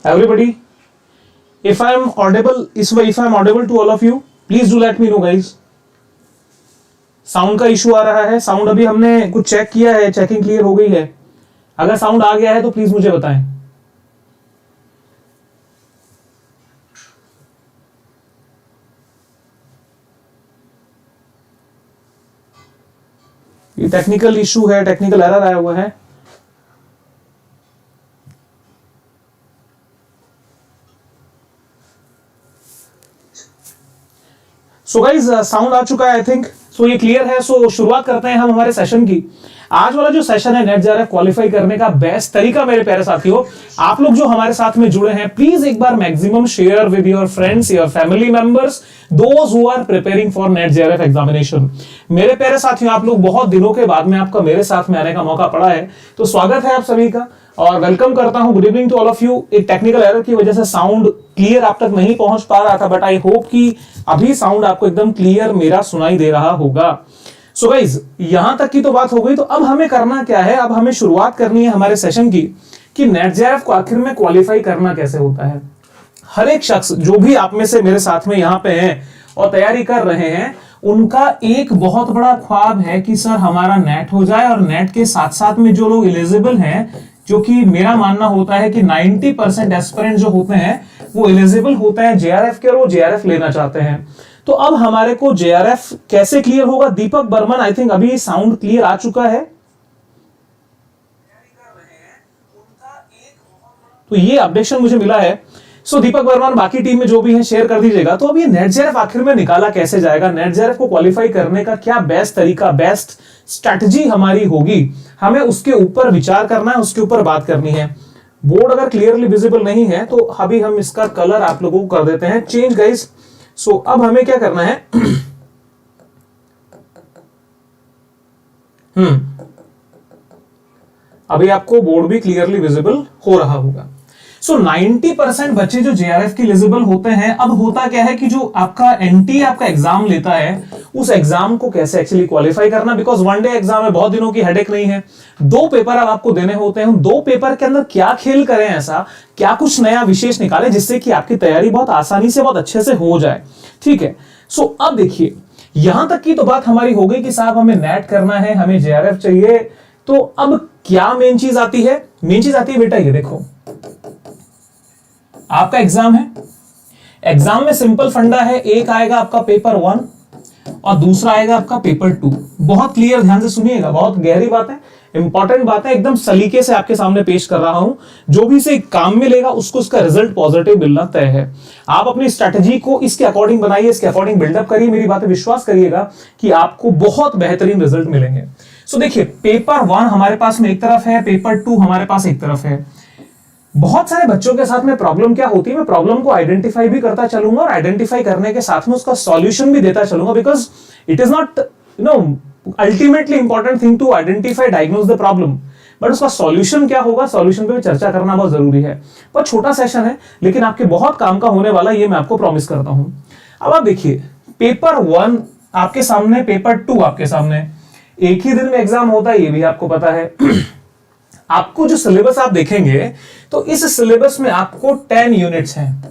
everybody, if I am audible to all of you, please do let me know guys. Sound का issue आ रहा है, sound अभी हमने कुछ चेक किया है, चेकिंग क्लियर हो गई है। अगर साउंड आ गया है तो प्लीज मुझे बताएं। ये टेक्निकल इशू है, टेक्निकल एरर आया हुआ है। सो गाइज साउंड आ चुका है आई थिंक। सो ये क्लियर है। सो शुरुआत करते हैं हम हमारे सेशन की। आज वाला जो सेशन है नेट जेआरएफ क्वालिफाई करने का बेस्ट तरीका मेरे प्यारे साथियों, आप लोग जो हमारे साथ में जुड़े हैं प्लीज एक बार maximum share with your friends, your family members, those who are preparing for NET JRF examination. मेरे प्यारे साथियों, आप लोग बहुत दिनों के बाद में आपका मेरे साथ में आने का मौका पड़ा है, तो स्वागत है आप सभी का और वेलकम करता हूं। Good evening to all of you. एक टेक्निकल एरर की वजह से साउंड क्लियर आप तक नहीं पहुंच पा रहा था, बट आई होप कि अभी साउंड आपको एकदम क्लियर मेरा सुनाई दे रहा होगा। सो गाइज यहां तक की तो बात हो गई, तो अब हमें करना क्या है, अब हमें शुरुआत करनी है हमारे सेशन की कि नेट जेआरएफ को आखिर में क्वालिफाई करना कैसे होता है। हर एक शख्स जो भी आप में से मेरे साथ में यहां पे हैं और तैयारी कर रहे हैं, उनका एक बहुत बड़ा ख्वाब है कि सर हमारा नेट हो जाए और नेट के साथ साथ में जो लोग एलिजिबल हैं, जो कि मेरा मानना होता है कि 90% एस्पिरेंट जो होते हैं वो एलिजिबल होते हैं जेआरएफ के और वो जेआरएफ लेना चाहते हैं। तो अब हमारे को जेआरएफ कैसे क्लियर होगा? दीपक बर्मन, आई थिंक अभी साउंड क्लियर आ चुका है। तो ये अपडेशन मुझे मिला है। सो दीपक वर्मा, बाकी टीम में जो भी है शेयर कर दीजिएगा। तो अब ये नेट जेआरएफ आखिर में निकाला कैसे जाएगा, नेट जेआरएफ को क्वालिफाई करने का क्या बेस्ट तरीका, बेस्ट स्ट्रेटजी हमारी होगी, हमें उसके ऊपर विचार करना है, उसके ऊपर बात करनी है। बोर्ड अगर क्लियरली विजिबल नहीं है तो अभी हम इसका कलर आप लोगों को कर देते हैं चेंज गाइस। सो अब हमें क्या करना है अभी आपको बोर्ड भी क्लियरली विजिबल हो रहा होगा। सो 90% बच्चे जो जेआरएफ के एलिजिबल होते हैं, अब होता क्या है कि जो आपका एनटी आपका एग्जाम लेता है, उस एग्जाम को कैसे एक्चुअली क्वालिफाई करना, बिकॉज वन डे एग्जाम है, बहुत दिनों की हेडेक नहीं है। 2 पेपर अब आपको देने होते हैं। 2 पेपर के अंदर क्या खेल करें, ऐसा क्या कुछ नया विशेष निकाले जिससे कि आपकी तैयारी बहुत आसानी से बहुत अच्छे से हो जाए। ठीक है। सो अब देखिए यहां तक की तो बात हमारी हो गई कि साहब हमें नेट करना है, हमें जेआरएफ चाहिए। तो अब क्या मेन चीज आती है? मेन चीज आती है बेटा ये देखो, आपका एग्जाम है। एग्जाम में सिंपल फंडा है, एक आएगा आपका पेपर 1 और दूसरा आएगा आपका पेपर 2। बहुत क्लियर ध्यान से सुनिएगा, बहुत गहरी बात है, इंपॉर्टेंट बात है, एकदम सलीके से आपके सामने पेश कर रहा हूं। जो भी से काम में लेगा उसको उसका रिजल्ट पॉजिटिव मिलना तय है। आप अपनी स्ट्रेटजी को इसके अकॉर्डिंग बनाइए, इसके अकॉर्डिंग बिल्डअप करिए। मेरी बात विश्वास करिएगा कि आपको बहुत बेहतरीन रिजल्ट मिलेंगे। सो देखिए पेपर 1 हमारे पास में एक तरफ है, पेपर 2 हमारे पास एक तरफ है। बहुत सारे बच्चों के साथ में प्रॉब्लम क्या होती है, मैं प्रॉब्लम को आइडेंटिफाई भी करता चलूंगा और आइडेंटिफाई करने के साथ में उसका सॉल्यूशन भी देता चलूंगा, because it is not ultimately important thing to identify, diagnose the problem, but उसका सॉल्यूशन क्या होगा, सॉल्यूशन पे भी चर्चा करना बहुत जरूरी है। पर छोटा सेशन है लेकिन आपके बहुत काम का होने वाला, ये मैं आपको प्रॉमिस करता हूं। अब आप देखिए पेपर 1 आपके सामने, पेपर 2 आपके सामने, एक ही दिन में एग्जाम होता है, ये भी आपको पता है। आपको जो सिलेबस आप देखेंगे तो इस सिलेबस में आपको 10 यूनिट्स हैं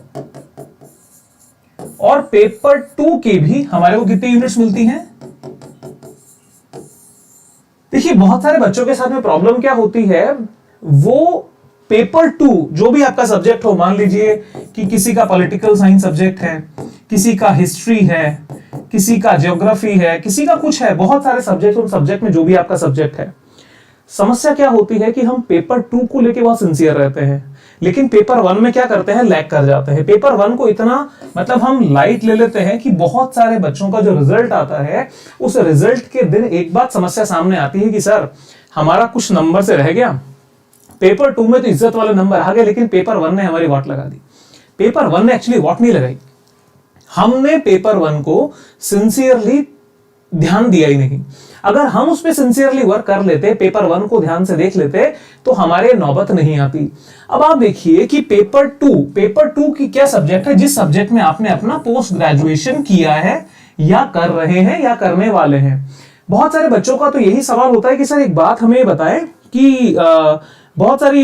और पेपर 2 के भी हमारे को कितनी यूनिट्स मिलती हैं? देखिए बहुत सारे बच्चों के साथ में प्रॉब्लम क्या होती है, वो पेपर 2 जो भी आपका सब्जेक्ट हो, मान लीजिए कि किसी का पॉलिटिकल साइंस सब्जेक्ट है, किसी का हिस्ट्री है, किसी का ज्योग्राफी है, किसी का कुछ है, बहुत सारे सब्जेक्ट, उन सब्जेक्ट में जो भी आपका सब्जेक्ट है। समस्या क्या होती है कि हम पेपर 2 को लेके बहुत सिंसियर रहते हैं, लेकिन पेपर 1 में क्या करते हैं, लैग कर जाते हैं। पेपर 1 को इतना मतलब हम लाइट ले लेते हैं कि बहुत सारे बच्चों का जो रिजल्ट आता है, उस रिजल्ट के दिन एक बात समस्या सामने आती है कि सर हमारा कुछ नंबर से रह गया, पेपर 2 में तो इज्जत वाले नंबर आ गए, लेकिन पेपर 1 ने हमारी वॉट लगा दी। पेपर 1 ने एक्चुअली वॉट नहीं लगाई, हमने पेपर 1 को सिंसियरली ध्यान दिया ही नहीं। अगर हम उस पर सिंसियरली वर्क कर लेते, पेपर 1 को ध्यान से देख लेते, तो हमारे नौबत नहीं आती। अब आप देखिए कि पेपर 2 की क्या सब्जेक्ट है, जिस सब्जेक्ट में आपने अपना पोस्ट ग्रेजुएशन किया है या कर रहे हैं या करने वाले हैं। बहुत सारे बच्चों का तो यही सवाल होता है कि सर एक बात हमें बताएं कि बहुत सारी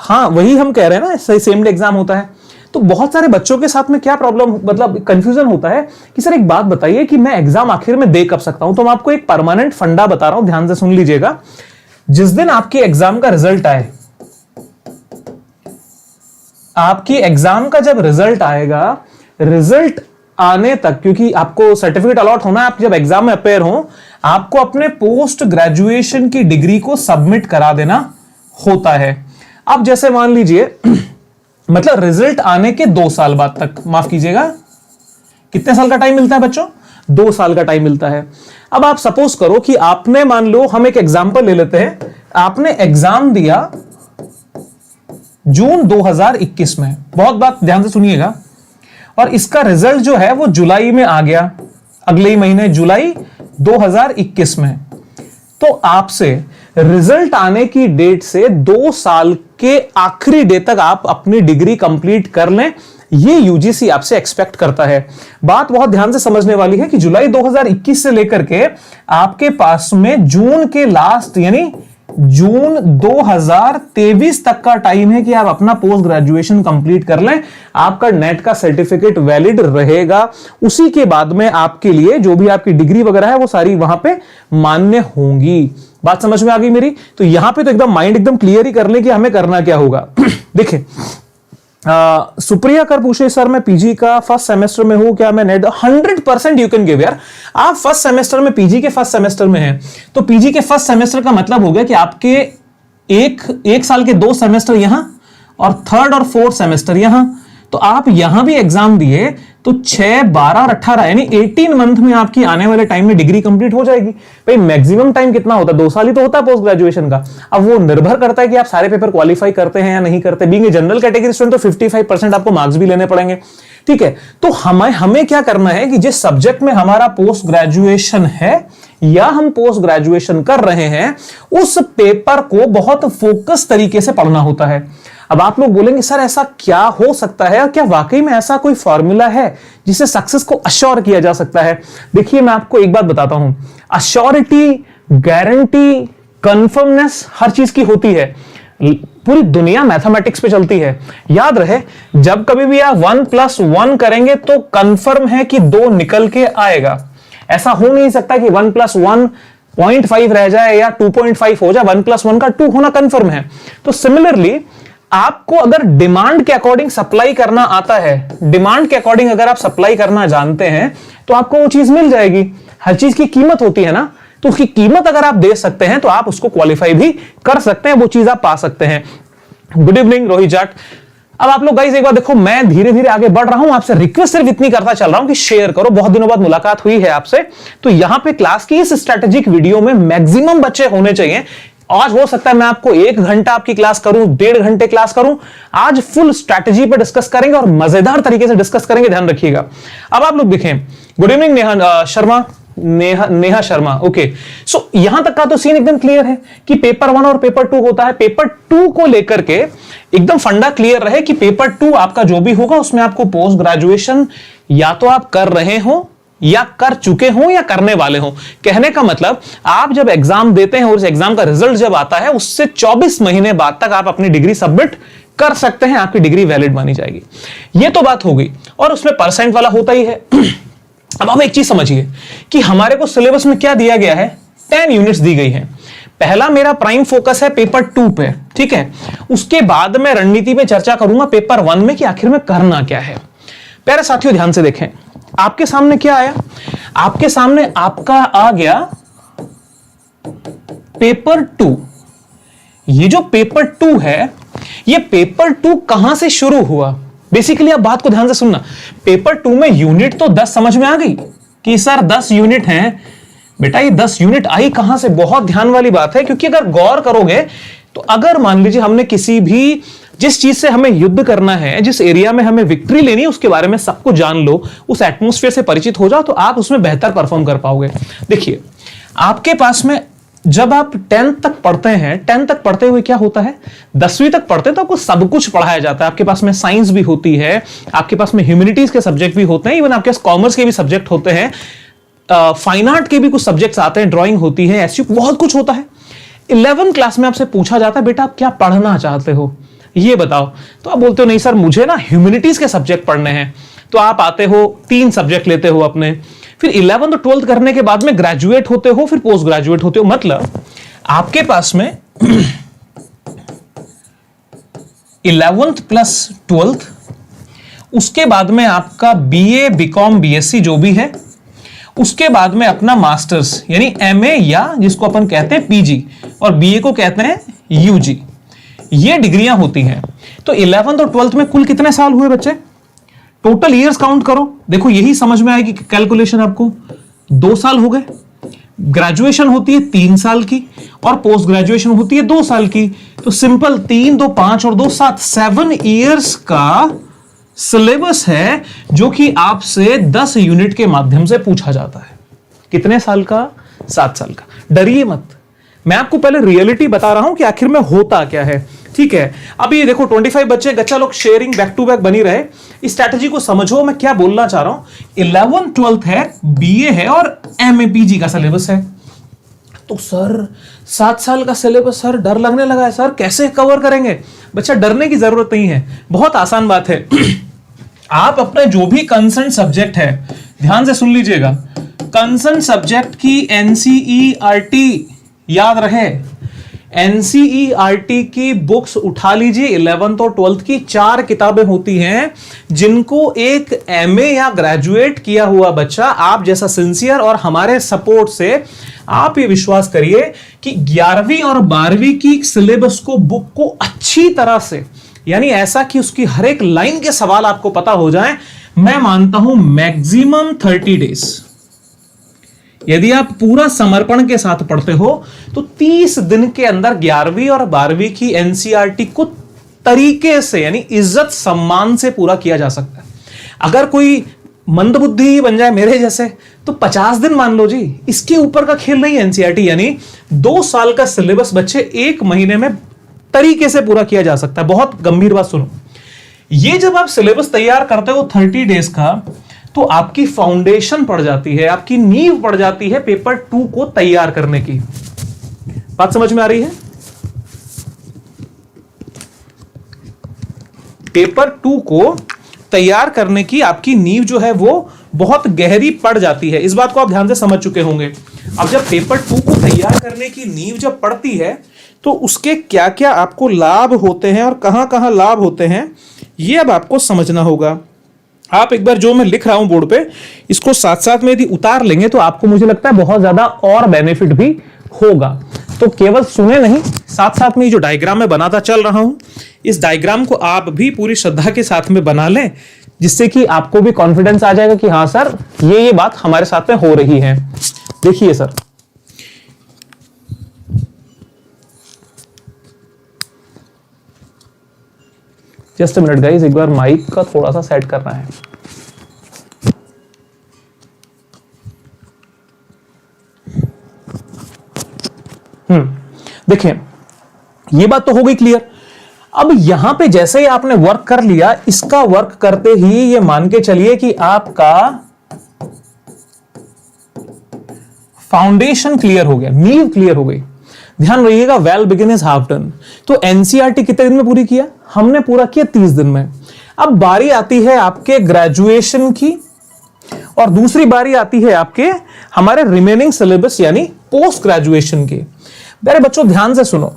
हाँ वही हम कह रहे हैं ना, सेम डे एग्जाम होता है। तो बहुत सारे बच्चों के साथ में क्या प्रॉब्लम, मतलब कंफ्यूजन होता है कि सर एक बात बताइए कि मैं एग्जाम आखिर में दे कब सकता हूं। तो मैं आपको एक परमानेंट फंडा बता रहा हूं, ध्यान से सुन लीजिएगा। जिस दिन आपके एग्जाम का रिजल्ट आए, आपकी एग्जाम का जब रिजल्ट आएगा, रिजल्ट आने तक, क्योंकि आपको सर्टिफिकेट अलॉट होना है, आप जब एग्जाम में अपेयर हो, आपको अपने पोस्ट ग्रेजुएशन की डिग्री को सबमिट करा देना होता है। अब जैसे मान लीजिए मतलब रिजल्ट आने के 2 साल बाद तक, माफ कीजिएगा, कितने साल का टाइम मिलता है बच्चों? 2 साल का टाइम मिलता है। अब आप सपोज करो कि आपने, मान लो हम एक एग्जांपल ले लेते हैं, आपने एग्जाम दिया जून 2021 में, बहुत बात ध्यान से सुनिएगा, और इसका रिजल्ट जो है वो जुलाई में आ गया, अगले ही महीने जुलाई 2021 में। तो आपसे रिजल्ट आने की डेट से 2 साल के आखिरी डे तक आप अपनी डिग्री कंप्लीट कर लें, ये यूजीसी आपसे एक्सपेक्ट करता है। बात बहुत ध्यान से समझने वाली है कि जुलाई 2021 से लेकर के आपके पास में जून के लास्ट यानी जून 2023 तक का टाइम है कि आप अपना पोस्ट ग्रेजुएशन कंप्लीट कर लें, आपका नेट का सर्टिफिकेट वैलिड रहेगा। उसी के बाद में आपके लिए जो भी आपकी डिग्री वगैरह है वो सारी वहां पे मान्य होंगी। बात समझ में आ गई मेरी? तो यहां पे तो एकदम माइंड एकदम क्लियर ही कर ले कि हमें करना क्या होगा। देखिए सुप्रिया कर पूछे, सर मैं पीजी का फर्स्ट सेमेस्टर में हूं, क्या मैं नेट? 100% यू कैन गिव यार। आप फर्स्ट सेमेस्टर में, पीजी के फर्स्ट सेमेस्टर में हैं, तो पीजी के फर्स्ट सेमेस्टर का मतलब हो गया कि आपके एक साल के 2 सेमेस्टर यहां और 3rd और 4th सेमेस्टर यहां। तो आप यहां भी एग्जाम दिए तो 6, 12 और 18 यानी 18 मंथ में आपकी आने वाले टाइम में डिग्री कंप्लीट हो जाएगी। भाई मैक्सिमम टाइम कितना होता है? 2 साल ही तो होता है पोस्ट ग्रेजुएशन का। अब वो निर्भर करता है कि आप सारे पेपर क्वालिफाई करते हैं या नहीं करते। Being a general category student तो 55% आपको मार्क्स भी लेने पड़ेंगे, ठीक है। तो हमें क्या करना है कि जिस सब्जेक्ट में हमारा पोस्ट ग्रेजुएशन है या हम पोस्ट ग्रेजुएशन कर रहे हैं, उस पेपर को बहुत फोकस तरीके से पढ़ना होता है। अब आप लोग बोलेंगे सर ऐसा क्या हो सकता है, और क्या वाकई में ऐसा कोई फॉर्मूला है जिससे सक्सेस को अश्योर किया जा सकता है? देखिए मैं आपको एक बात बताता हूं, अश्योरिटी, गारंटी, कंफर्मनेस हर चीज की होती है। पूरी दुनिया मैथमेटिक्स पे चलती है। याद रहे, जब कभी भी आप 1+1 करेंगे तो कंफर्म है कि 2 निकल के आएगा। ऐसा हो नहीं सकता कि 1+1 0.5 रह जाए या 2.5 हो जाए, 1+1 का 2 होना कंफर्म है। तो सिमिलरली आपको अगर डिमांड के अकॉर्डिंग सप्लाई करना आता है, डिमांड के अकॉर्डिंग अगर आप सप्लाई करना जानते हैं, तो आपको वो चीज मिल जाएगी। हर चीज की कीमत होती है ना, तो उसकी कीमत अगर आप दे सकते हैं तो आप उसको क्वालिफाई भी कर सकते हैं, वो चीज आप पा सकते हैं। Good evening Rohit Jat. अब आप लोग गाइस एक बार देखो, मैं धीरे धीरे आगे बढ़ रहा हूं, आपसे रिक्वेस्ट सिर्फ इतनी करता चल रहा हूं कि शेयर करो। बहुत दिनों बाद मुलाकात हुई है आपसे, तो यहां पे क्लास की इस स्ट्रेटेजिक वीडियो में मैक्सिमम बच्चे होने चाहिए। आज हो सकता है मैं आपको 1 घंटा आपकी क्लास करूं, 1.5 घंटे क्लास करूं। आज फुल स्ट्रैटेजी पे डिस्कस करेंगे और मजेदार तरीके से डिस्कस करेंगे, ध्यान रखिएगा। अब आप लोग देखें, good evening Neha Sharma, Neha Sharma, okay. So यहां तक का तो सीन एकदम क्लियर है कि पेपर 1 और पेपर 2 होता है। पेपर 2 को लेकर के एकदम फंडा क्लियर रहे कि पेपर 2 आपका जो भी होगा उसमें आपको पोस्ट ग्रेजुएशन या तो आप कर रहे हो या कर चुके हो या करने वाले हो। कहने का मतलब आप जब एग्जाम देते हैं और उस एग्जाम का रिजल्ट जब आता है, उससे 24 महीने बाद तक आप अपनी डिग्री सबमिट कर सकते हैं, आपकी डिग्री वैलिड मानी जाएगी। ये तो बात हो गई, और उसमें परसेंट वाला होता ही है। अब आप एक चीज समझिए कि हमारे को सिलेबस में क्या दिया गया है, 10 यूनिट्स दी गई है। पहला मेरा प्राइम फोकस है पेपर 2 पे, ठीक है। उसके बाद मैं रणनीति पे चर्चा करूंगा पेपर 1 में कि आखिर में करना क्या है। प्यारे साथियों ध्यान से देखें, आपके सामने क्या आया? आपके सामने आपका आ गया पेपर 2। ये जो पेपर 2 है, ये पेपर 2 कहां से शुरू हुआ? बेसिकली आप बात को ध्यान से सुनना। पेपर 2 में यूनिट तो 10 समझ में आ गई कि सर 10 यूनिट हैं। बेटा ये 10 यूनिट आई कहां से? बहुत ध्यान वाली बात है, क्योंकि अगर गौर करोगे तो अगर मान लीजिए हमने किसी भी, जिस चीज से हमें युद्ध करना है, जिस एरिया में हमें विक्ट्री लेनी है, उसके बारे में सब कुछ जान लो, उस एटमॉस्फेयर से परिचित हो जाओ, तो आप उसमें बेहतर परफॉर्म कर पाओगे। देखिए आपके पास में जब आप 10th तक पढ़ते हैं, 10th तक पढ़ते हुए क्या होता है, 10वीं तक पढ़ते हैं तो आपको सब कुछ पढ़ाया जाता है। आपके पास में साइंस भी होती है, आपके पास में ह्यूमैनिटीज के सब्जेक्ट भी होते हैं, इवन आपके पास कॉमर्स के भी सब्जेक्ट होते हैं, फाइन आर्ट के भी कुछ सब्जेक्ट्स आते हैं, ड्राइंग होती है, ऐसी बहुत कुछ होता है। 11th क्लास में आपसे पूछा जाता है बेटा आप क्या पढ़ना चाहते हो, ये बताओ। तो आप बोलते हो नहीं सर मुझे ना ह्यूमैनिटीज के सब्जेक्ट पढ़ने हैं, तो आप आते हो 3 सब्जेक्ट लेते हो अपने, फिर 11th और 12th करने के बाद में ग्रेजुएट होते हो, फिर पोस्ट ग्रेजुएट होते हो। मतलब आपके पास में 11th प्लस 12th, उसके बाद में आपका बीए बीकॉम बीएससी जो भी है, उसके बाद में अपना मास्टर्स यानी एमए या जिसको अपन कहते हैं पीजी, और बीए को कहते हैं यूजी, ये डिग्रियां होती हैं। तो 11th और 12th में कुल कितने साल हुए बच्चे? टोटल ईयर्स काउंट करो, देखो यही समझ में आएगी कैलकुलेशन आपको। 2 साल हो गए, ग्रेजुएशन होती है 3 साल की और पोस्ट ग्रेजुएशन होती है 2 साल की। तो सिंपल 3 2 5 और 2 7, 7 ईयर्स का सिलेबस है जो कि आपसे 10 यूनिट के माध्यम से पूछा जाता है। कितने साल का? 7 साल का। डरिए मत, मैं आपको पहले रियलिटी बता रहा हूं कि आखिर में होता क्या है। ठीक है, अभी देखो 25 बच्चे, गच्चा लोग शेयरिंग बैक टू बैक बनी रहे, इस स्ट्रैटेजी को समझो मैं क्या बोलना चाह रहा हूं। 11th 12th है, बीए है और एमए पीजी का सिलेबस है। तो सर 7 साल का सिलेबस, सर डर लगने लगा है, सर कैसे कवर करेंगे? बच्चा डरने की जरूरत नहीं है, बहुत आसान बात है। आप अपने जो भी कंसर्न सब्जेक्ट है, ध्यान से सुन लीजिएगा, कंसर्न सब्जेक्ट की एनसीईआरटी याद रहे, एनसीईआरटी की बुक्स उठा लीजिए। 11th और 12th की 4 किताबें होती हैं जिनको एक एमए या ग्रेजुएट किया हुआ बच्चा आप जैसा सिंसियर और हमारे सपोर्ट से आप ये विश्वास करिए कि 11वीं और 12वीं की सिलेबस को, बुक को अच्छी तरह से, यानी ऐसा कि उसकी हर एक लाइन के सवाल आपको पता हो जाए, मैं मानता हूं मैक्सिमम 30 डेज। यदि आप पूरा समर्पण के साथ पढ़ते हो तो 30 दिन के अंदर 11वीं और 12वीं की एनसीईआरटी को तरीके से यानी इज्जत सम्मान से पूरा किया जा सकता है। अगर कोई मंदबुद्धि ही बन जाए मेरे जैसे तो 50 दिन मान लो जी, इसके ऊपर का खेल नहीं एनसीईआरटी। यानी 2 साल का सिलेबस बच्चे 1 महीने में तरीके से पूरा किया जा सकता है। बहुत गंभीर बात सुनो, ये जब आप सिलेबस तैयार करते हो 30 डेज का, तो आपकी फाउंडेशन पड़ जाती है, आपकी नींव पड़ जाती है पेपर 2 को तैयार करने की। बात समझ में आ रही है? पेपर 2 को तैयार करने की आपकी नींव जो है वो बहुत गहरी पड़ जाती है। इस बात को आप ध्यान से समझ चुके होंगे। अब जब पेपर 2 को तैयार करने की नींव जब पड़ती है तो उसके क्या क्या आपको लाभ होते हैं और कहां कहां लाभ होते हैं, ये अब आपको समझना होगा। आप एक बार जो मैं लिख रहा हूं बोर्ड पे, इसको साथ साथ में यदि उतार लेंगे तो आपको मुझे लगता है बहुत ज्यादा और बेनिफिट भी होगा। तो केवल सुने नहीं, साथ साथ में जो डायग्राम मैं बनाता चल रहा हूं, इस डायग्राम को आप भी पूरी श्रद्धा के साथ में बना लें, जिससे कि आपको भी कॉन्फिडेंस आ जाएगा कि हाँ सर ये बात हमारे साथ में हो रही है। देखिए sir, just a minute guys, एक बार माइक का थोड़ा सा सेट करना है। देखिए ये बात तो हो गई क्लियर। अब यहां पे जैसे ही आपने वर्क कर लिया, इसका वर्क करते ही ये मान के चलिए कि आपका फाउंडेशन क्लियर हो गया, नींव क्लियर हो गई। ध्यान रखिएगा, well begin is half done. तो एनसीईआरटी कितने दिन में पूरी किया? हमने पूरा किया 30 दिन में। अब बारी आती है आपके ग्रेजुएशन की और दूसरी बारी आती है आपके हमारे रिमेनिंग सिलेबस यानी पोस्ट ग्रेजुएशन की। मेरे बच्चों ध्यान से सुनो,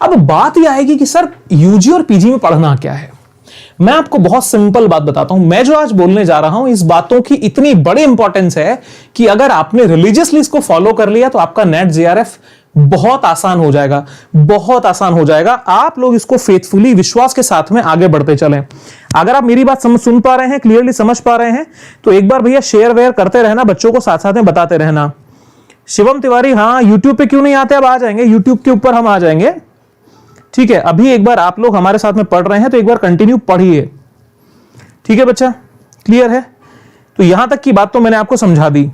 अब बात यह आएगी कि सर यूजी और पीजी में पढ़ना क्या है। मैं आपको बहुत सिंपल बात बताता हूं। मैं जो आज बोलने जा रहा हूं, इस बातों की इतनी बड़ी इंपॉर्टेंस है कि अगर आपने रिलीजियसली इसको फॉलो कर लिया तो आपका नेट जेआरएफ बहुत आसान हो जाएगा, बहुत आसान हो जाएगा। आप लोग इसको फेथफुली विश्वास के साथ में आगे बढ़ते चलें। अगर आप मेरी बात सुन पा रहे हैं, क्लियरली समझ पा रहे हैं, तो एक बार भैया शेयर वेयर करते रहना, बच्चों को साथ साथ में बताते रहना। शिवम तिवारी, हाँ यूट्यूब पे क्यों नहीं आते? अब आ जाएंगे, यूट्यूब के ऊपर हम आ जाएंगे। ठीक है, अभी एक बार आप लोग हमारे साथ में पढ़ रहे हैं तो एक बार कंटिन्यू पढ़िए। ठीक है बच्चा, क्लियर है? तो यहां तक की बात तो मैंने आपको समझा दी,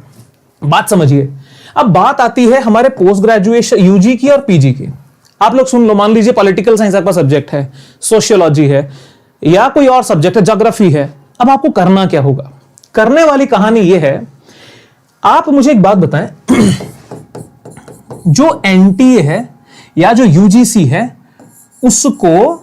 बात समझिए। अब बात आती है हमारे पोस्ट ग्रेजुएशन यूजी की और पीजी की। आप लोग सुन लो, मान लीजिए पॉलिटिकल साइंस आपका सब्जेक्ट है, सोशियोलॉजी है या कोई और सब्जेक्ट है, ज्योग्राफी है। अब आपको करना क्या होगा? करने वाली कहानी यह है, आप मुझे एक बात बताएं, जो एनटीए है या जो यूजीसी है उसको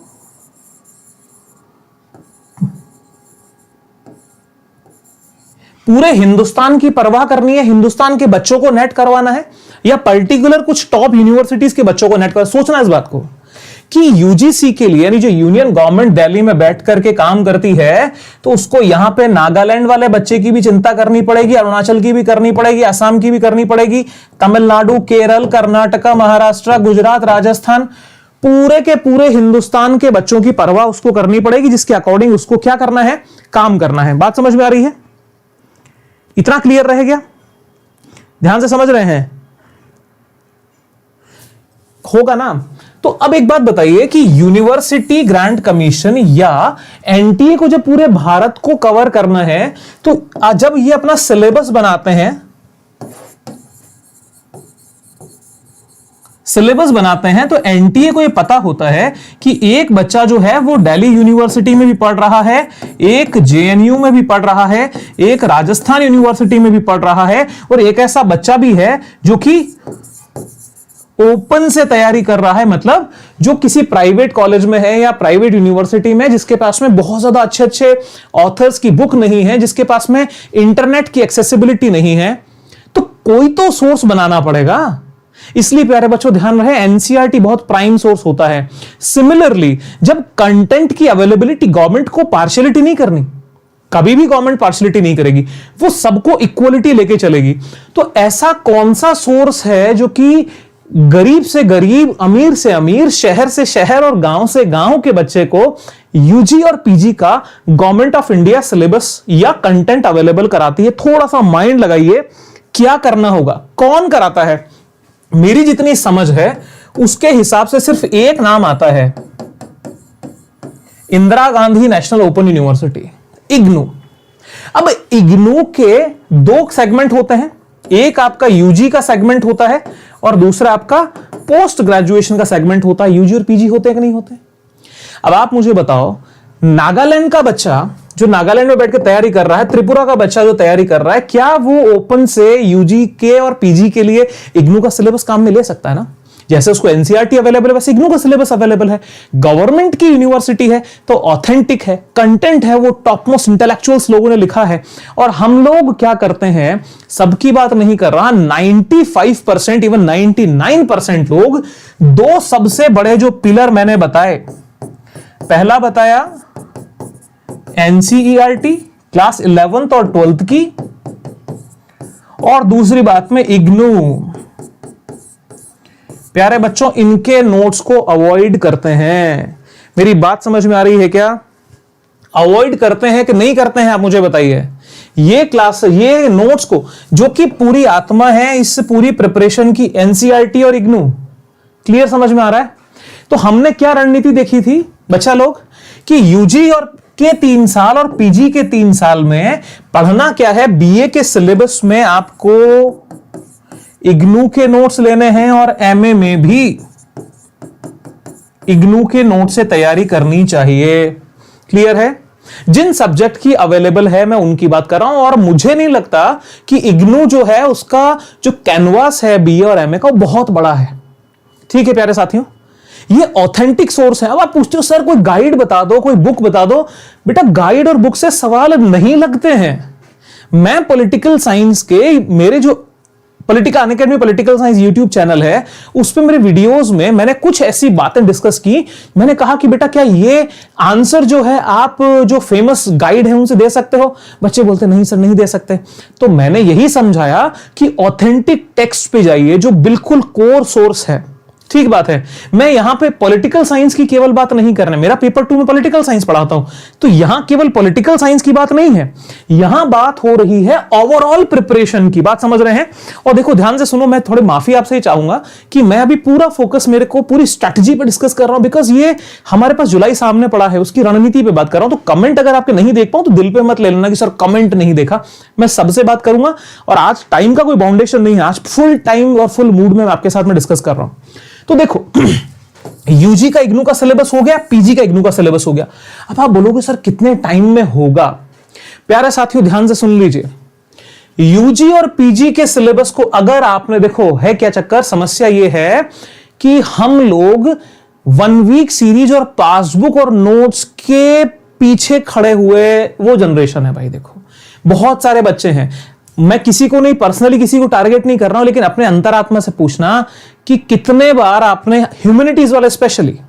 पूरे हिंदुस्तान की परवाह करनी है, हिंदुस्तान के बच्चों को नेट करवाना है, या पर्टिकुलर कुछ टॉप यूनिवर्सिटीज के बच्चों को नेट करवाना? सोचना इस बात को कि यूजीसी के लिए, यानी जो यूनियन गवर्नमेंट दिल्ली में बैठ करके काम करती है, तो उसको यहां पे नागालैंड वाले बच्चे की भी चिंता करनी पड़ेगी, अरुणाचल की भी करनी पड़ेगी, असम की भी करनी पड़ेगी, तमिलनाडु, केरल, कर्नाटका, महाराष्ट्र, गुजरात, राजस्थान, पूरे के पूरे हिंदुस्तान के बच्चों की परवाह उसको करनी पड़ेगी, जिसके अकॉर्डिंग उसको क्या करना है, काम करना है। बात समझ में आ रही है? इतना क्लियर रह गया? ध्यान से समझ रहे हैं? होगा ना? तो अब एक बात बताइए कि यूनिवर्सिटी ग्रांट कमीशन या एनटीए को जब पूरे भारत को कवर करना है, तो जब ये अपना सिलेबस बनाते हैं, तो एनटीए को ये पता होता है कि एक बच्चा जो है वो दिल्ली यूनिवर्सिटी में भी पढ़ रहा है, एक जेएनयू में भी पढ़ रहा है, एक राजस्थान यूनिवर्सिटी में भी पढ़ रहा है, और एक ऐसा बच्चा भी है जो कि ओपन से तैयारी कर रहा है, मतलब जो किसी प्राइवेट कॉलेज में है या प्राइवेट यूनिवर्सिटी में, जिसके पास में बहुत ज्यादा अच्छे अच्छे ऑथर्स की बुक नहीं है, जिसके पास में इंटरनेट की एक्सेसिबिलिटी नहीं है। तो कोई तो सोर्स बनाना पड़ेगा। इसलिए प्यारे बच्चों ध्यान रहे, एनसीईआरटी बहुत प्राइम सोर्स होता है। सिमिलरली जब कंटेंट की अवेलेबिलिटी, गवर्नमेंट को पार्शियलिटी नहीं करनी, कभी भी गवर्नमेंट पार्शियलिटी नहीं करेगी, वो सबको इक्वलिटी लेके चलेगी। तो ऐसा कौन सा सोर्स है जो कि गरीब से गरीब, अमीर से अमीर, शहर से शहर और गांव से गांव के बच्चे को यूजी और पीजी का गवर्नमेंट ऑफ इंडिया सिलेबस या कंटेंट अवेलेबल कराती है? थोड़ा सा माइंड लगाइए, क्या करना होगा, कौन कराता है? मेरी जितनी समझ है उसके हिसाब से सिर्फ एक नाम आता है, Indira Gandhi national open university, IGNOU. अब इग्नू के दो सेगमेंट होते हैं, एक आपका यूजी का सेगमेंट होता है और दूसरा आपका पोस्ट ग्रेजुएशन का सेगमेंट होता है। यूजी और पीजी होते हैं कि नहीं होते? अब आप मुझे बताओ, नागालैंड का बच्चा जो नागालैंड में बैठ के तैयारी कर रहा है, त्रिपुरा का बच्चा जो तैयारी कर रहा है, क्या वो ओपन से यूजी के और पीजी के लिए इग्नू का सिलेबस काम में ले सकता है ना? जैसे उसको एनसीईआरटी अवेलेबल है, वैसे इग्नू का सिलेबस अवेलेबल है। गवर्नमेंट की यूनिवर्सिटी है तो ऑथेंटिक है, कंटेंट है वो टॉप मोस्ट इंटेलेक्चुअल्स लोगों ने लिखा है। और हम लोग क्या करते हैं, सबकी बात नहीं कर रहा, 95% इवन 99% लोग दो सबसे बड़े जो पिलर मैंने बताए, पहला बताया एनसीईआरटी क्लास 11th और 12th की, और दूसरी बात में इग्नू। प्यारे बच्चों, इनके नोट्स को अवॉइड करते हैं। मेरी बात समझ में आ रही है क्या? अवॉइड करते हैं कि नहीं करते हैं, आप मुझे बताइए। ये नोट्स को, जो कि पूरी आत्मा है इस पूरी प्रिपरेशन की, एनसीईआरटी और इग्नू। क्लियर समझ में आ रहा है? तो हमने क्या रणनीति देखी थी बच्चा लोग, कि यूजी और के 3 साल और पीजी के 3 साल में पढ़ना क्या है, बीए के सिलेबस में आपको इग्नू के नोट्स लेने हैं और एमए में भी इग्नू के नोट से तैयारी करनी चाहिए। क्लियर है? जिन सब्जेक्ट की अवेलेबल है मैं उनकी बात कर रहा हूं, और मुझे नहीं लगता कि इग्नू जो है उसका जो कैनवास है बीए और एमए का वो बहुत बड़ा है। ठीक है प्यारे साथियों, ये ऑथेंटिक सोर्स है। अब आप पूछते हो सर कोई गाइड बता दो, कोई बुक बता दो। बेटा गाइड और बुक से सवाल नहीं लगते हैं। मैं पॉलिटिकल साइंस के, मेरे जो political Unacademy political science YouTube channel है, उस पे मेरे वीडियोस में मैंने कुछ ऐसी बातें डिस्कस की। मैंने कहा कि बेटा क्या ये आंसर जो है आप जो फेमस गाइड है उनसे दे सकते हो? बच्चे बोलते नहीं सर नहीं दे सकते। तो मैंने यही समझाया कि ऑथेंटिक टेक्स्ट पे जाइए जो बिल्कुल कोर सोर्स है। ठीक बात है। मैं यहां पे पॉलिटिकल साइंस की केवल बात नहीं कर रहा, मेरा पेपर 2 में पॉलिटिकल साइंस पढ़ाता हूं, तो यहां केवल पॉलिटिकल साइंस की बात नहीं है, यहां बात हो रही है ओवरऑल प्रिपरेशन की। बात समझ रहे हैं? और देखो ध्यान से सुनो, मैं थोड़े माफी आपसे ही चाहूंगा कि मैं अभी पूरा फोकस मेरे को पूरी स्ट्रैटेजी पे डिस्कस कर रहा हूं, बिकॉज ये हमारे पास जुलाई सामने पड़ा है, उसकी रणनीति पे बात कर रहा हूं। तो कमेंट अगर आपके नहीं देख पाऊं तो दिल पे मत ले लेना कि सर कमेंट नहीं देखा, मैं सबसे बात करूंगा। और आज टाइम का कोई बाउंडेशन नहीं है, आज फुल टाइम और फुल मूड में आपके साथ में डिस्कस कर रहा हूं। तो देखो यूजी का इग्नू का सिलेबस हो गया, पीजी का इग्नू का सिलेबस हो गया। अब आप बोलोगे सर कितने टाइम में होगा? प्यारे साथियों ध्यान से सुन लीजिए, यूजी और पीजी के सिलेबस को अगर आपने, देखो है क्या चक्कर, समस्या ये है कि हम लोग 1 वीक सीरीज और पासबुक और नोट्स के पीछे खड़े हुए वो जनरेशन है भाई। देखो बहुत सारे बच्चे हैं, मैं किसी को नहीं पर्सनली किसी को टारगेट नहीं कर रहा हूं, लेकिन अपने अंतरात्मा से पूछना कि कितने बार आपने ह्यूमैनिटीज वाले स्पेशली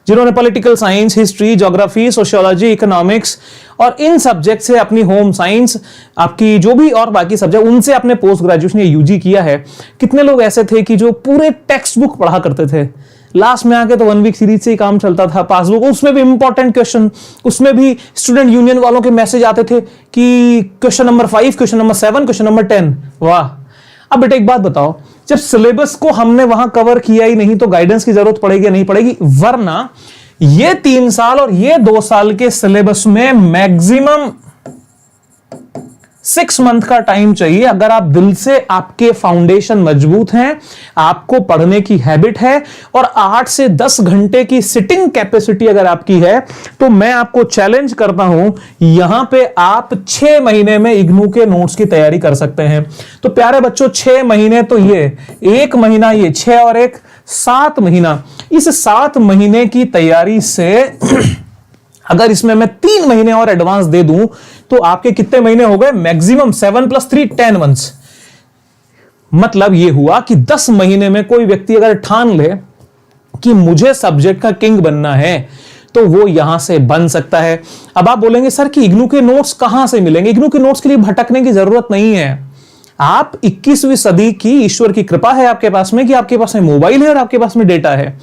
जिन्होंने political science, history, geography, sociology, economics और इन सब्जेक्ट से अपनी होम साइंस, आपकी जो भी और बाकी सब्जेक्ट, उनसे अपने पोस्ट ग्रेजुएशन या यूजी किया है, कितने लोग ऐसे थे कि जो पूरे टेक्स्ट बुक पढ़ा करते थे, लास्ट में आके तो 1 वीक सीरीज से ही काम चलता था, पासबुक, उसमें भी इंपॉर्टेंट क्वेश्चन, उसमें भी स्टूडेंट यूनियन वालों के मैसेज आते थे कि question number 5, question number 7, question number 10। वाह। अब बेटा एक बात बताओ, जब सिलेबस को हमने वहां कवर किया ही नहीं तो गाइडेंस की जरूरत पड़ेगी या नहीं पड़ेगी? वरना ये 3 साल और ये 2 साल के सिलेबस में मैक्सिमम 6 मंथ का टाइम चाहिए। अगर आप दिल से, आपके फाउंडेशन मजबूत हैं, आपको पढ़ने की हैबिट है और 8 से 10 घंटे की सिटिंग कैपेसिटी अगर आपकी है, तो मैं आपको चैलेंज करता हूं, यहां पे आप 6 महीने में इग्नू के नोट्स की तैयारी कर सकते हैं। तो प्यारे बच्चों, 6 महीने तो ये 1 महीना, ये 6 और 1 7 महीना। इस 7 महीने की तैयारी से अगर इसमें मैं 3 महीने और एडवांस दे दूं तो आपके कितने महीने हो गए? Maximum 7 + 3 10 months. मतलब यह हुआ कि 10 महीने में कोई व्यक्ति अगर ठान ले कि मुझे सब्जेक्ट का किंग बनना है तो वो यहां से बन सकता है। अब आप बोलेंगे सर कि इग्नू के नोट्स कहां से मिलेंगे? इग्नू के नोट्स के लिए भटकने की जरूरत नहीं है। आप 21वीं सदी की ईश्वर की कृपा है आपके पास में कि आपके पास में मोबाइल है और आपके पास में डेटा है।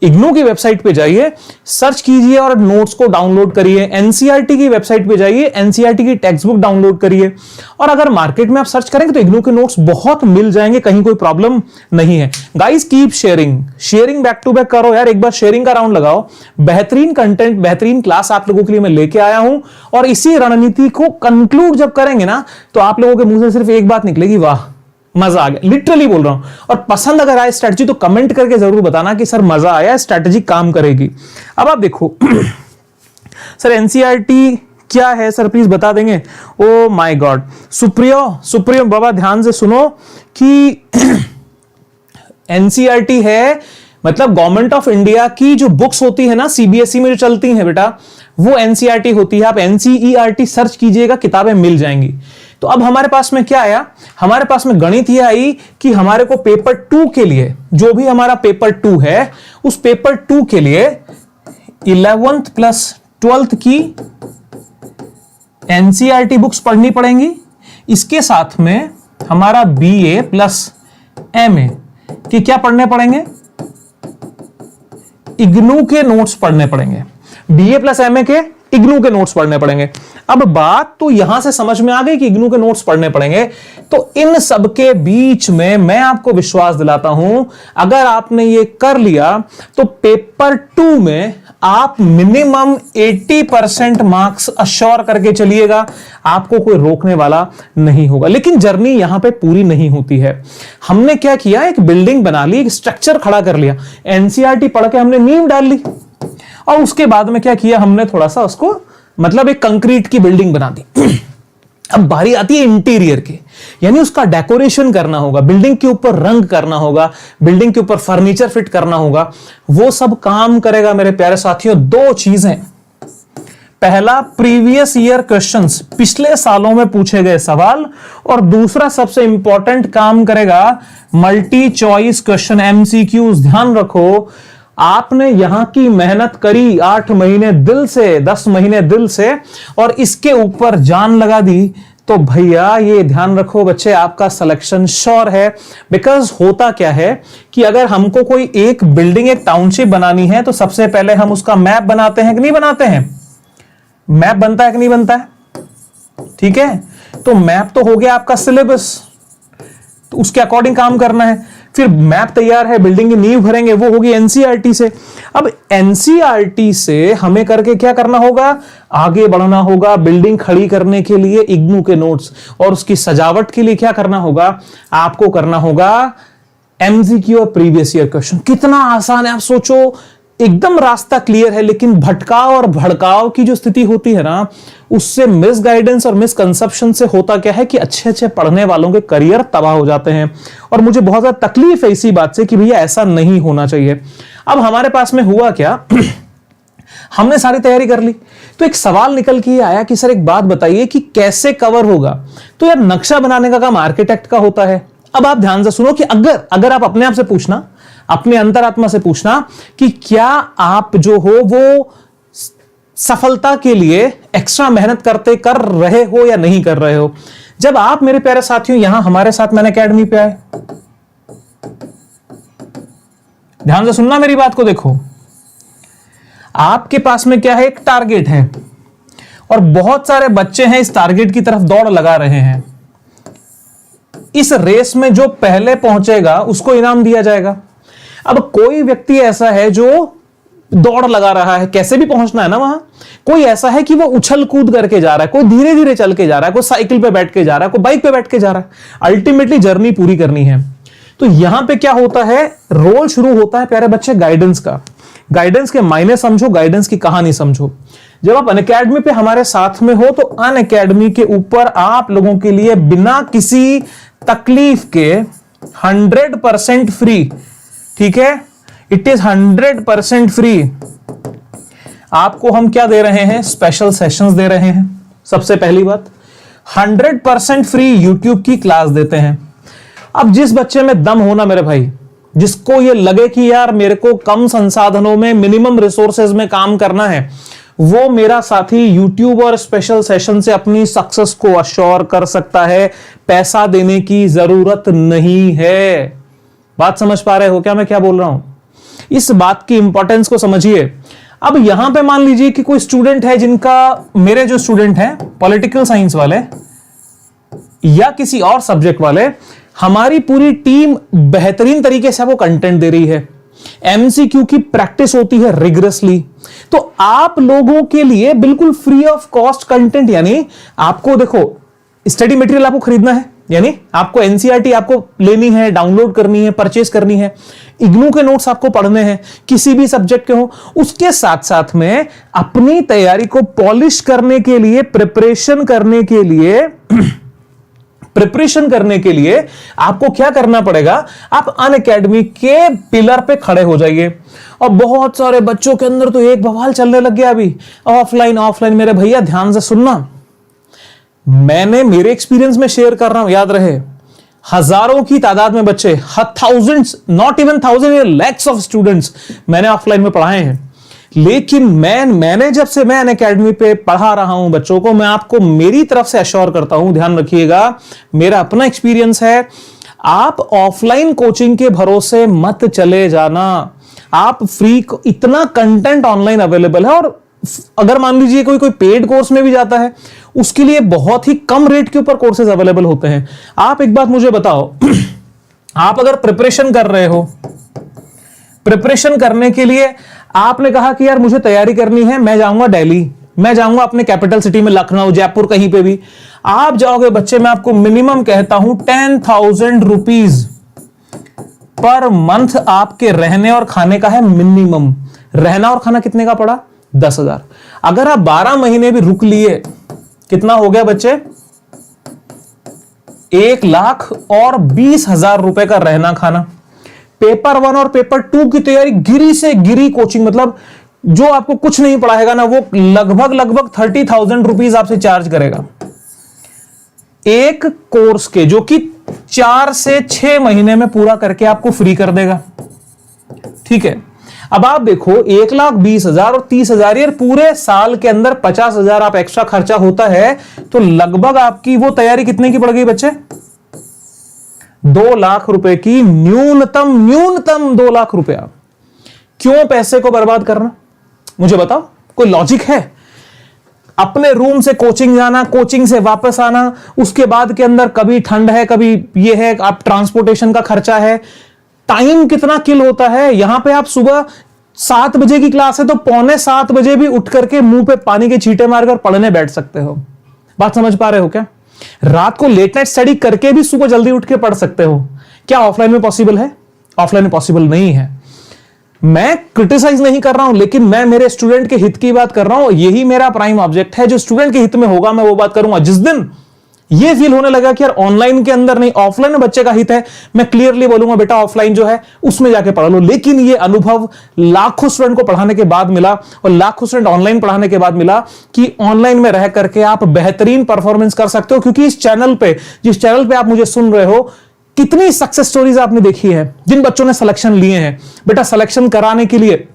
इग्नू की वेबसाइट पे जाइए, सर्च कीजिए और नोट्स को डाउनलोड करिए। एनसीईआरटी की वेबसाइट पे जाइए, एनसीईआरटी की टेक्स्ट बुक डाउनलोड करिए। और अगर मार्केट में आप सर्च करेंगे तो इग्नू के नोट्स बहुत मिल जाएंगे, कहीं कोई प्रॉब्लम नहीं है। Guys keep sharing back to back करो यार, एक बार शेयरिंग का राउंड लगाओ। बेहतरीन कंटेंट, बेहतरीन क्लास आप लोगों के लिए मैं लेके आया हूं और इसी रणनीति को कंक्लूड जब करेंगे ना तो आप लोगों के मुंह से सिर्फ एक बात निकलेगी, वाह मजा आ गया। लिटरली बोल रहा हूं। और पसंद अगर आए स्ट्रेटजी तो कमेंट करके जरूर बताना कि सर मजा आया, स्ट्रेटजी काम करेगी। अब आप देखो सर एनसीईआरटी क्या है सर, प्लीज बता देंगे? ओ माय गॉड, सुप्रियो बाबा ध्यान से सुनो कि एनसीईआरटी है मतलब गवर्नमेंट ऑफ इंडिया की जो बुक्स होती है ना सीबीएसई में जो चलती हैं बेटा, वो एनसीईआरटी होती है। आप एनसीईआरटी सर्च कीजिएगा, किताबें मिल जाएंगी। तो अब हमारे पास में क्या आया? हमारे पास में गणित यह आई कि हमारे को पेपर 2 के लिए, जो भी हमारा पेपर 2 है, उस पेपर 2 के लिए 11th प्लस 12th की एनसीईआरटी बुक्स पढ़नी पड़ेंगी। इसके साथ में हमारा बीए प्लस एमए के क्या पढ़ने पड़ेंगे? इग्नू के नोट्स पढ़ने पड़ेंगे। बीए प्लस एमए के इग्नू के नोट्स पढ़ने पड़ेंगे। अब बात तो यहां से समझ में आ गई कि इग्नू के नोट्स पढ़ने पड़ेंगे। तो इन सब के बीच में मैं आपको विश्वास दिलाता हूं, अगर आपने ये कर लिया तो पेपर 2 में आप मिनिमम 80% मार्क्स अश्योर करके चलिएगा, आपको कोई रोकने वाला नहीं होगा। लेकिन जर्नी यहां पे पूरी नहीं होती है। हमने क्या किया? एक बिल्डिंग बना ली, एक स्ट्रक्चर खड़ा कर लिया, एनसीईआरटी पढ़ के हमने नींव डाल ली और उसके बाद में क्या किया हमने? थोड़ा सा उसको मतलब एक कंक्रीट की बिल्डिंग बना दी। अब बारी आती है इंटीरियर की, यानी उसका डेकोरेशन करना होगा, बिल्डिंग के ऊपर रंग करना होगा, बिल्डिंग के ऊपर फर्नीचर फिट करना होगा। वो सब काम करेगा मेरे प्यारे साथियों 2 चीजें। पहला, प्रीवियस ईयर क्वेश्चंस, पिछले सालों में पूछे गए सवाल, और दूसरा सबसे इंपॉर्टेंट काम करेगा मल्टी चॉइस क्वेश्चन, एमसीक्यूज। ध्यान रखो, आपने यहां की मेहनत करी 8 महीने दिल से, 10 महीने दिल से, और इसके ऊपर जान लगा दी, तो भैया ये ध्यान रखो बच्चे, आपका सिलेक्शन श्योर है। बिकॉज होता क्या है कि अगर हमको कोई एक बिल्डिंग, एक टाउनशिप बनानी है तो सबसे पहले हम उसका मैप बनाते हैं कि नहीं बनाते हैं? मैप बनता है कि नहीं बनता है? ठीक है, तो मैप तो हो गया आपका सिलेबस, तो उसके अकॉर्डिंग काम करना है। फिर मैप तैयार है, बिल्डिंग की नींव भरेंगे, वो होगी एनसीईआरटी से। अब एनसीईआरटी से हमें करके क्या करना होगा? आगे बढ़ना होगा। बिल्डिंग खड़ी करने के लिए इग्नू के नोट्स, और उसकी सजावट के लिए क्या करना होगा? आपको करना होगा एमसीक्यू और प्रीवियस ईयर क्वेश्चन। कितना आसान है आप सोचो, एकदम रास्ता क्लियर है। लेकिन भटकाव और भड़काव की जो स्थिति होती है ना, उससे मिस गाइडेंस और मिसकंसेप्शन से होता क्या है कि अच्छे अच्छे पढ़ने वालों के करियर तबाह हो जाते हैं। और मुझे बहुत ज्यादा तकलीफ है इसी बात से कि भैया ऐसा नहीं होना चाहिए। अब हमारे पास में हुआ क्या? हमने सारी तैयारी कर ली। तो एक सवाल निकल के आया कि सर एक बात बताइए कि कैसे कवर होगा। तो यार नक्शा बनाने का काम आर्किटेक्ट का होता है। अब आप ध्यान से सुनो कि अगर आप अपने आप से पूछना, अपने अंतरात्मा से पूछना कि क्या आप जो हो वो सफलता के लिए एक्स्ट्रा मेहनत कर रहे हो या नहीं कर रहे हो। जब आप मेरे प्यारे साथियों यहां हमारे साथ मैंने अकेडमी पे आए, ध्यान से सुनना मेरी बात को, देखो आपके पास में क्या है, एक टारगेट है और बहुत सारे बच्चे हैं इस टारगेट की तरफ दौड़ लगा रहे हैं। इस रेस में जो पहले पहुंचेगा उसको इनाम दिया जाएगा। अब कोई व्यक्ति ऐसा है जो दौड़ लगा रहा है, कैसे भी पहुंचना है ना वहां। कोई ऐसा है कि वो उछल कूद करके जा रहा है, कोई धीरे धीरे चल के जा रहा है, कोई साइकिल पे बैठ के जा रहा है, कोई बाइक पे बैठ के जा रहा है। अल्टीमेटली जर्नी पूरी करनी है। तो यहां पे क्या होता है, रोल शुरू होता है प्यारे बच्चे गाइडेंस का। गाइडेंस के मायने समझो, गाइडेंस की कहानी समझो। जब आप अनअकैडमी पे हमारे साथ में हो तो अनअकैडमी के ऊपर आप लोगों के लिए बिना किसी तकलीफ के 100% फ्री, ठीक है, इट इज 100% फ्री। आपको हम क्या दे रहे हैं, स्पेशल सेशंस दे रहे हैं। सबसे पहली बात 100% फ्री यूट्यूब की क्लास देते हैं। अब जिस बच्चे में दम होना मेरे भाई, जिसको ये लगे कि यार मेरे को कम संसाधनों में मिनिमम रिसोर्सेज में काम करना है, वो मेरा साथी यूट्यूब और स्पेशल सेशन से अपनी सक्सेस को अश्योर कर सकता है। पैसा देने की जरूरत नहीं है। बात समझ पा रहे हो क्या मैं क्या बोल रहा हूं? इस बात की इंपॉर्टेंस को समझिए। अब यहां पे मान लीजिए कि कोई स्टूडेंट है जिनका, मेरे जो स्टूडेंट हैं पॉलिटिकल साइंस वाले या किसी और सब्जेक्ट वाले, हमारी पूरी टीम बेहतरीन तरीके से आपको कंटेंट दे रही है। एमसीक्यू की प्रैक्टिस होती है रिगरसली। तो आप लोगों के लिए बिल्कुल फ्री ऑफ कॉस्ट कंटेंट, यानी आपको देखो स्टडी मटेरियल आपको खरीदना है, यानी आपको एनसीईआरटी आपको लेनी है, डाउनलोड करनी है, परचेज करनी है, इग्नू के नोट्स आपको पढ़ने हैं, किसी भी सब्जेक्ट के हो। उसके साथ साथ में अपनी तैयारी को पॉलिश करने के लिए, प्रिपरेशन करने के लिए आपको क्या करना पड़ेगा, आप अनअकैडमी के पिलर पे खड़े हो जाइए। और बहुत सारे बच्चों के अंदर तो एक बवाल चलने लग गया अभी, ऑफलाइन। मेरे भैया ध्यान से सुनना, मैंने मेरे एक्सपीरियंस में शेयर कर रहा हूं, याद रहे, हजारों की तादाद में बच्चे, thousands, not even thousand, lakhs of students मैंने ऑफलाइन में पढ़ाए हैं। लेकिन मैंने जब से मैं अनअकैडमी पे पढ़ा रहा हूं बच्चों को, मैं आपको मेरी तरफ से अश्योर करता हूं, ध्यान रखिएगा, मेरा अपना एक्सपीरियंस है, आप ऑफलाइन कोचिंग के भरोसे मत चले जाना। आप फ्री, इतना कंटेंट ऑनलाइन अवेलेबल है। और अगर मान लीजिए कोई पेड कोर्स में भी जाता है, उसके लिए बहुत ही कम रेट के ऊपर कोर्सेज अवेलेबल होते हैं। आप एक बात मुझे बताओ, आप अगर प्रिपरेशन कर रहे हो, प्रिपरेशन करने के लिए आपने कहा कि यार मुझे तैयारी करनी है, मैं जाऊंगा दिल्ली, मैं जाऊंगा अपने कैपिटल सिटी में, लखनऊ, जयपुर, कहीं पे भी आप जाओगे बच्चे, मैं आपको मिनिमम कहता हूं 10,000 रुपीज पर मंथ आपके रहने और खाने का है मिनिमम। रहना और खाना कितने का पड़ा? 10,000। अगर आप 12 महीने भी रुक लिए, कितना हो गया बच्चे? 1,20,000 रुपए का रहना खाना। पेपर 1 और पेपर 2 की तैयारी गिरी से गिरी कोचिंग, मतलब जो आपको कुछ नहीं पढ़ाएगा ना, वो लगभग 30,000 रुपीज आपसे चार्ज करेगा एक कोर्स के, जो कि 4 से 6 महीने में पूरा करके आपको फ्री कर देगा। ठीक है, अब आप देखो 1,20,000 और 30,000, यार पूरे साल के अंदर 50,000 आप एक्स्ट्रा खर्चा होता है, तो लगभग आपकी वो तैयारी कितने की पड़ गई बच्चे? 2 लाख रुपए की, न्यूनतम 2 लाख रुपया। क्यों पैसे को बर्बाद करना? मुझे बताओ, कोई लॉजिक है? अपने रूम से कोचिंग जाना, कोचिंग से वापस आना, उसके बाद के अंदर कभी ठंड है, कभी ये है, आप ट्रांसपोर्टेशन का खर्चा है, टाइम कितना किल होता है। यहां पे आप सुबह 7 बजे की क्लास है तो 6:45 बजे भी उठ करके मुंह पे पानी के छींटे मारकर पढ़ने बैठ सकते हो। बात समझ पा रहे हो क्या? रात को लेट नाइट स्टडी करके भी सुबह जल्दी उठ के पढ़ सकते हो। क्या ऑफलाइन में पॉसिबल है? ऑफलाइन में पॉसिबल नहीं है। मैं क्रिटिसाइज नहीं कर रहा हूं, लेकिन मैं मेरे स्टूडेंट के हित की बात कर रहा हूं। यही मेरा प्राइम ऑब्जेक्ट है, जो स्टूडेंट के हित में होगा मैं वो बात करूंगा। जिस दिन ये फील होने लगा कि यार ऑनलाइन के अंदर नहीं, ऑफलाइन में बच्चे का हित है, मैं क्लियरली बोलूंगा बेटा ऑफलाइन जो है उसमें जाके पढ़ लो। लेकिन ये अनुभव लाखों स्टूडेंट को पढ़ाने के बाद मिला और लाखों स्टूडेंट ऑनलाइन पढ़ाने के बाद मिला कि ऑनलाइन में रह करके आप बेहतरीन परफॉर्मेंस कर सकते हो। क्योंकि इस चैनल पे, जिस चैनल पे आप मुझे सुन रहे हो, कितनी सक्सेस स्टोरीज आपने देखी है जिन बच्चों ने सिलेक्शन लिए हैं। बेटा सिलेक्शन कराने के लिए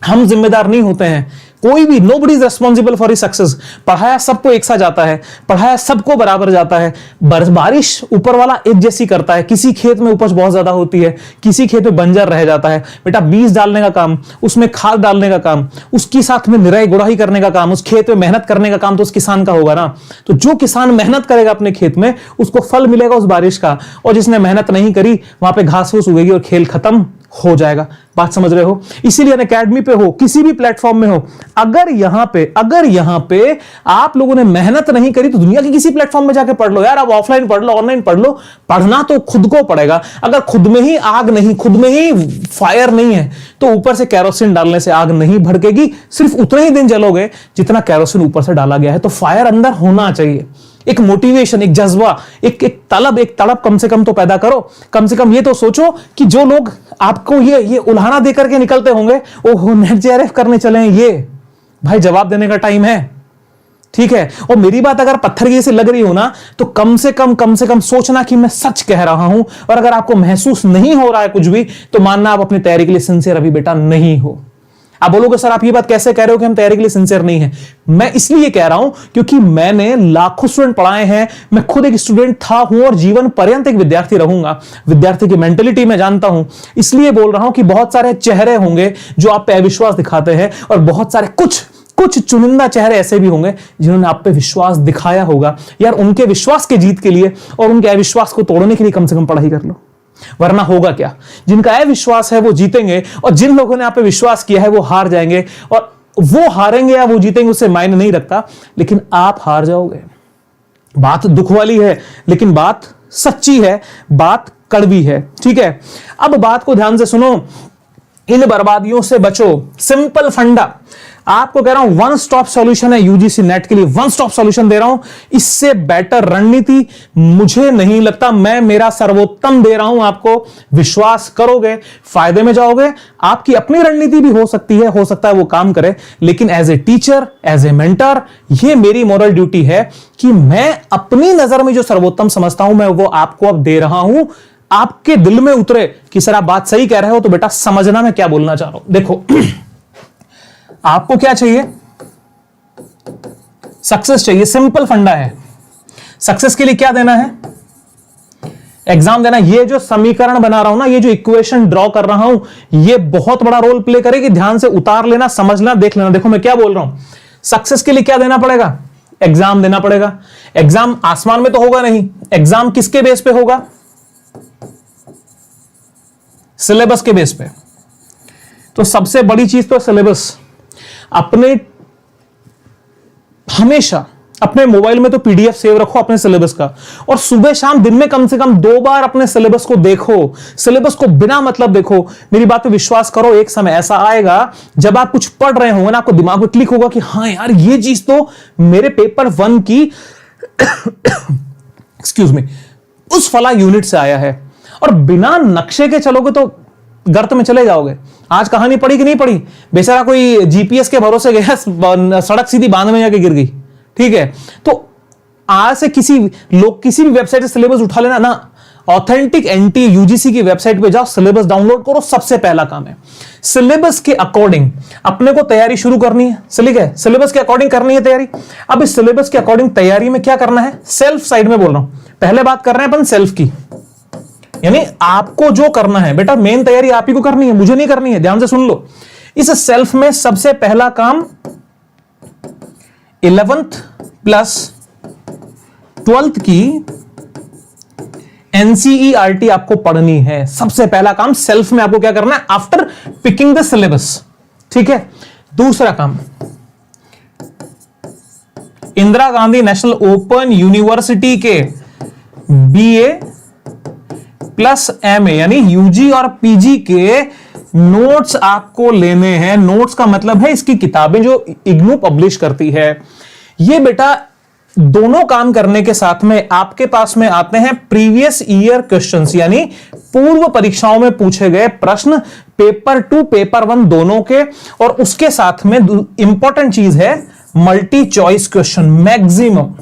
हम जिम्मेदार नहीं होते हैं, कोई भी, nobody is responsible for his success. पढ़ाया सबको एक सा जाता है, पढ़ाया सबको बराबर जाता है। बारिश ऊपर वाला एक जैसी करता है। किसी खेत में उपज बहुत ज्यादा होती है, किसी खेत में बंजर रह जाता है। बेटा बीज डालने का काम, उसमें खाद डालने का काम, उसके साथ में निराई गुड़ाई करने का काम, उस खेत में मेहनत करने का काम तो उस किसान का होगा ना। तो जो किसान मेहनत करेगा अपने खेत में, उसको फल मिलेगा उस बारिश का। और जिसने मेहनत नहीं करी, वहां पे घास फूस उगेगी और खेल खत्म हो जाएगा। बात समझ रहे हो? इसीलिए अकेडमी पे हो, किसी भी प्लेटफॉर्म में हो, अगर यहां पे आप लोगों ने मेहनत नहीं करी तो दुनिया के किसी प्लेटफॉर्म में जाके पढ़ लो यार। आप ऑफलाइन पढ़ लो, ऑनलाइन पढ़ लो, पढ़ना तो खुद को पड़ेगा। अगर खुद में ही आग नहीं, खुद में ही फायर नहीं है, तो ऊपर से कैरोसिन डालने से आग नहीं भड़केगी। सिर्फ उतने ही दिन जलोगे जितना कैरोसिन ऊपर से डाला गया है। तो फायर अंदर होना चाहिए, एक मोटिवेशन, एक जज्बा, एक तड़प कम से कम तो पैदा करो। कम से कम ये तो सोचो कि जो लोग आपको ये उल्हाना देकर के निकलते होंगे, ओहो नेट जेआरएफ करने चले हैं, ये भाई जवाब देने का टाइम है, ठीक है। और मेरी बात अगर पत्थर की से लग रही हो ना, तो कम से कम सोचना कि मैं सच कह रहा हूं। और अगर आपको महसूस नहीं हो रहा है कुछ भी, तो मानना आप अपनी तैयारी के लिए सिंसियर अभी बेटा नहीं हो। आप बोलोगे सर आप ये बात कैसे कह रहे हो कि हम तैयारी के लिए सिंसियर नहीं है? मैं इसलिए कह रहा हूं क्योंकि मैंने लाखों स्टूडेंट पढ़ाए हैं। मैं खुद एक स्टूडेंट था, हूं और जीवन पर्यंत एक विद्यार्थी रहूंगा। विद्यार्थी की मेंटेलिटी मैं जानता हूं, इसलिए बोल रहा हूं कि बहुत सारे चेहरे होंगे जो आप पे अविश्वास दिखाते हैं, और बहुत सारे कुछ चुनिंदा चेहरे ऐसे भी होंगे जिन्होंने आप पे विश्वास दिखाया होगा। यार उनके विश्वास के जीत के लिए और उनके अविश्वास को तोड़ने के लिए कम से कम पढ़ाई कर लो, वरना होगा क्या? जिनका अविश्वास है वो जीतेंगे, और जिन लोगों ने आप पे विश्वास किया है वो हार जाएंगे। और वो हारेंगे या वो जीतेंगे उससे मायने नहीं रखता, लेकिन आप हार जाओगे। बात दुख वाली है, लेकिन बात सच्ची है, बात कड़वी है, ठीक है। अब बात को ध्यान से सुनो, इन बर्बादियों से बचो। सिंपल फंडा आपको कह रहा हूं, वन स्टॉप सॉल्यूशन है यूजीसी नेट के लिए, वन स्टॉप सॉल्यूशन दे रहा हूं। इससे बेटर रणनीति मुझे नहीं लगता। मैं मेरा सर्वोत्तम दे रहा हूं आपको, विश्वास करोगे, फायदे में जाओगे। आपकी अपनी रणनीति भी हो सकती है, हो सकता है वो काम करे, लेकिन as a teacher, as a mentor, ये मेरी मॉरल ड्यूटी है कि मैं अपनी नजर में जो सर्वोत्तम समझता हूं, मैं वो आपको अब दे रहा हूं। आपके दिल में उतरे कि सर आप बात सही कह रहे हो, तो बेटा समझना मैं क्या बोलना चाह रहा हूं। देखो आपको क्या चाहिए? सक्सेस चाहिए, सिंपल फंडा है। सक्सेस के लिए क्या देना है? एग्जाम देना। ये जो समीकरण बना रहा हूं ना, ये जो इक्वेशन ड्रॉ कर रहा हूं, ये बहुत बड़ा रोल प्ले करेगी। ध्यान से उतार लेना, समझना, देख लेना। देखो मैं क्या बोल रहा हूं, सक्सेस के लिए क्या देना पड़ेगा? एग्जाम देना पड़ेगा। एग्जाम आसमान में तो होगा नहीं, एग्जाम किसके बेस पे होगा? सिलेबस के बेस पे। तो सबसे बड़ी चीज तो सिलेबस। हमेशा अपने मोबाइल में तो पीडीएफ सेव रखो अपने सिलेबस का, और सुबह शाम दिन में कम से कम 2 बार अपने सिलेबस को देखो। सिलेबस को बिना मतलब देखो। मेरी बात पे विश्वास करो, एक समय ऐसा आएगा जब आप कुछ पढ़ रहे होंगे ना, आपको दिमाग में क्लिक होगा कि हाँ यार ये चीज तो मेरे पेपर 1 की एक्सक्यूज मी उस फला यूनिट से आया है। और बिना नक्शे के चलोगे तो गर्त में चले जाओगे। आज कहानी पढ़ी कि नहीं पढ़ी? बेचारा कोई जीपीएस के भरोसे गया, सड़क सीधी बांध में जाके गिर गई, ठीक है। तो आज से किसी भी वेबसाइट से सिलेबस उठा लेना ना, ऑथेंटिक एनटी यूजीसी की वेबसाइट पे जाओ, सिलेबस डाउनलोड करो। सबसे पहला काम है सिलेबस के अकॉर्डिंग अपने को तैयारी शुरू करनी है। ठीक है, सिलेबस के अकॉर्डिंग करनी है तैयारी। अब इस सिलेबस के अकॉर्डिंग तैयारी में क्या करना है? सेल्फ साइड में बोल रहा हूं, पहले बात कर रहे हैं अपन सेल्फ की, यानी आपको जो करना है बेटा, मेन तैयारी आप ही को करनी है, मुझे नहीं करनी है। ध्यान से सुन लो, इस सेल्फ में सबसे पहला काम 11th प्लस 12th की एनसीईआरटी आपको पढ़नी है। सबसे पहला काम सेल्फ में आपको क्या करना है, आफ्टर पिकिंग द सिलेबस, ठीक है। दूसरा काम, Indira Gandhi national open university के बीए प्लस एमए यानी यूजी और पीजी के नोट्स आपको लेने हैं। नोट्स का मतलब है इसकी किताबें जो इग्नू पब्लिश करती है। ये बेटा दोनों काम करने के साथ में आपके पास में आते हैं प्रीवियस ईयर क्वेश्चंस, यानी पूर्व परीक्षाओं में पूछे गए प्रश्न पेपर 2 पेपर 1 दोनों के, और उसके साथ में इंपॉर्टेंट चीज है मल्टी चॉइस क्वेश्चन मैक्सिमम।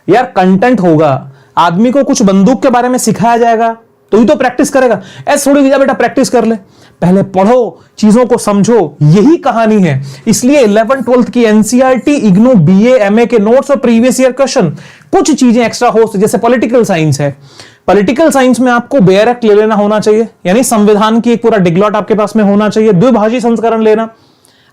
यार कंटेंट होगा, आदमी को कुछ बंदूक के बारे में सिखाया जाएगा तो ही तो प्रैक्टिस करेगा। ऐसे थोड़ी जा बेटा प्रैक्टिस कर ले, पहले पढ़ो, चीजों को समझो, यही कहानी है। इसलिए 11th 12th की एनसीईआरटी, इग्नू, बीए, एमए के नोट्स और प्रीवियस ईयर क्वेश्चन, कुछ चीजें एक्स्ट्रा हो, जैसे पॉलिटिकल साइंस है, पॉलिटिकल साइंस में आपको बेयर एक्ट ले लेना होना चाहिए, यानी संविधान की एक पूरा डिगलॉट आपके पास में होना चाहिए, द्विभाषी संस्करण लेना।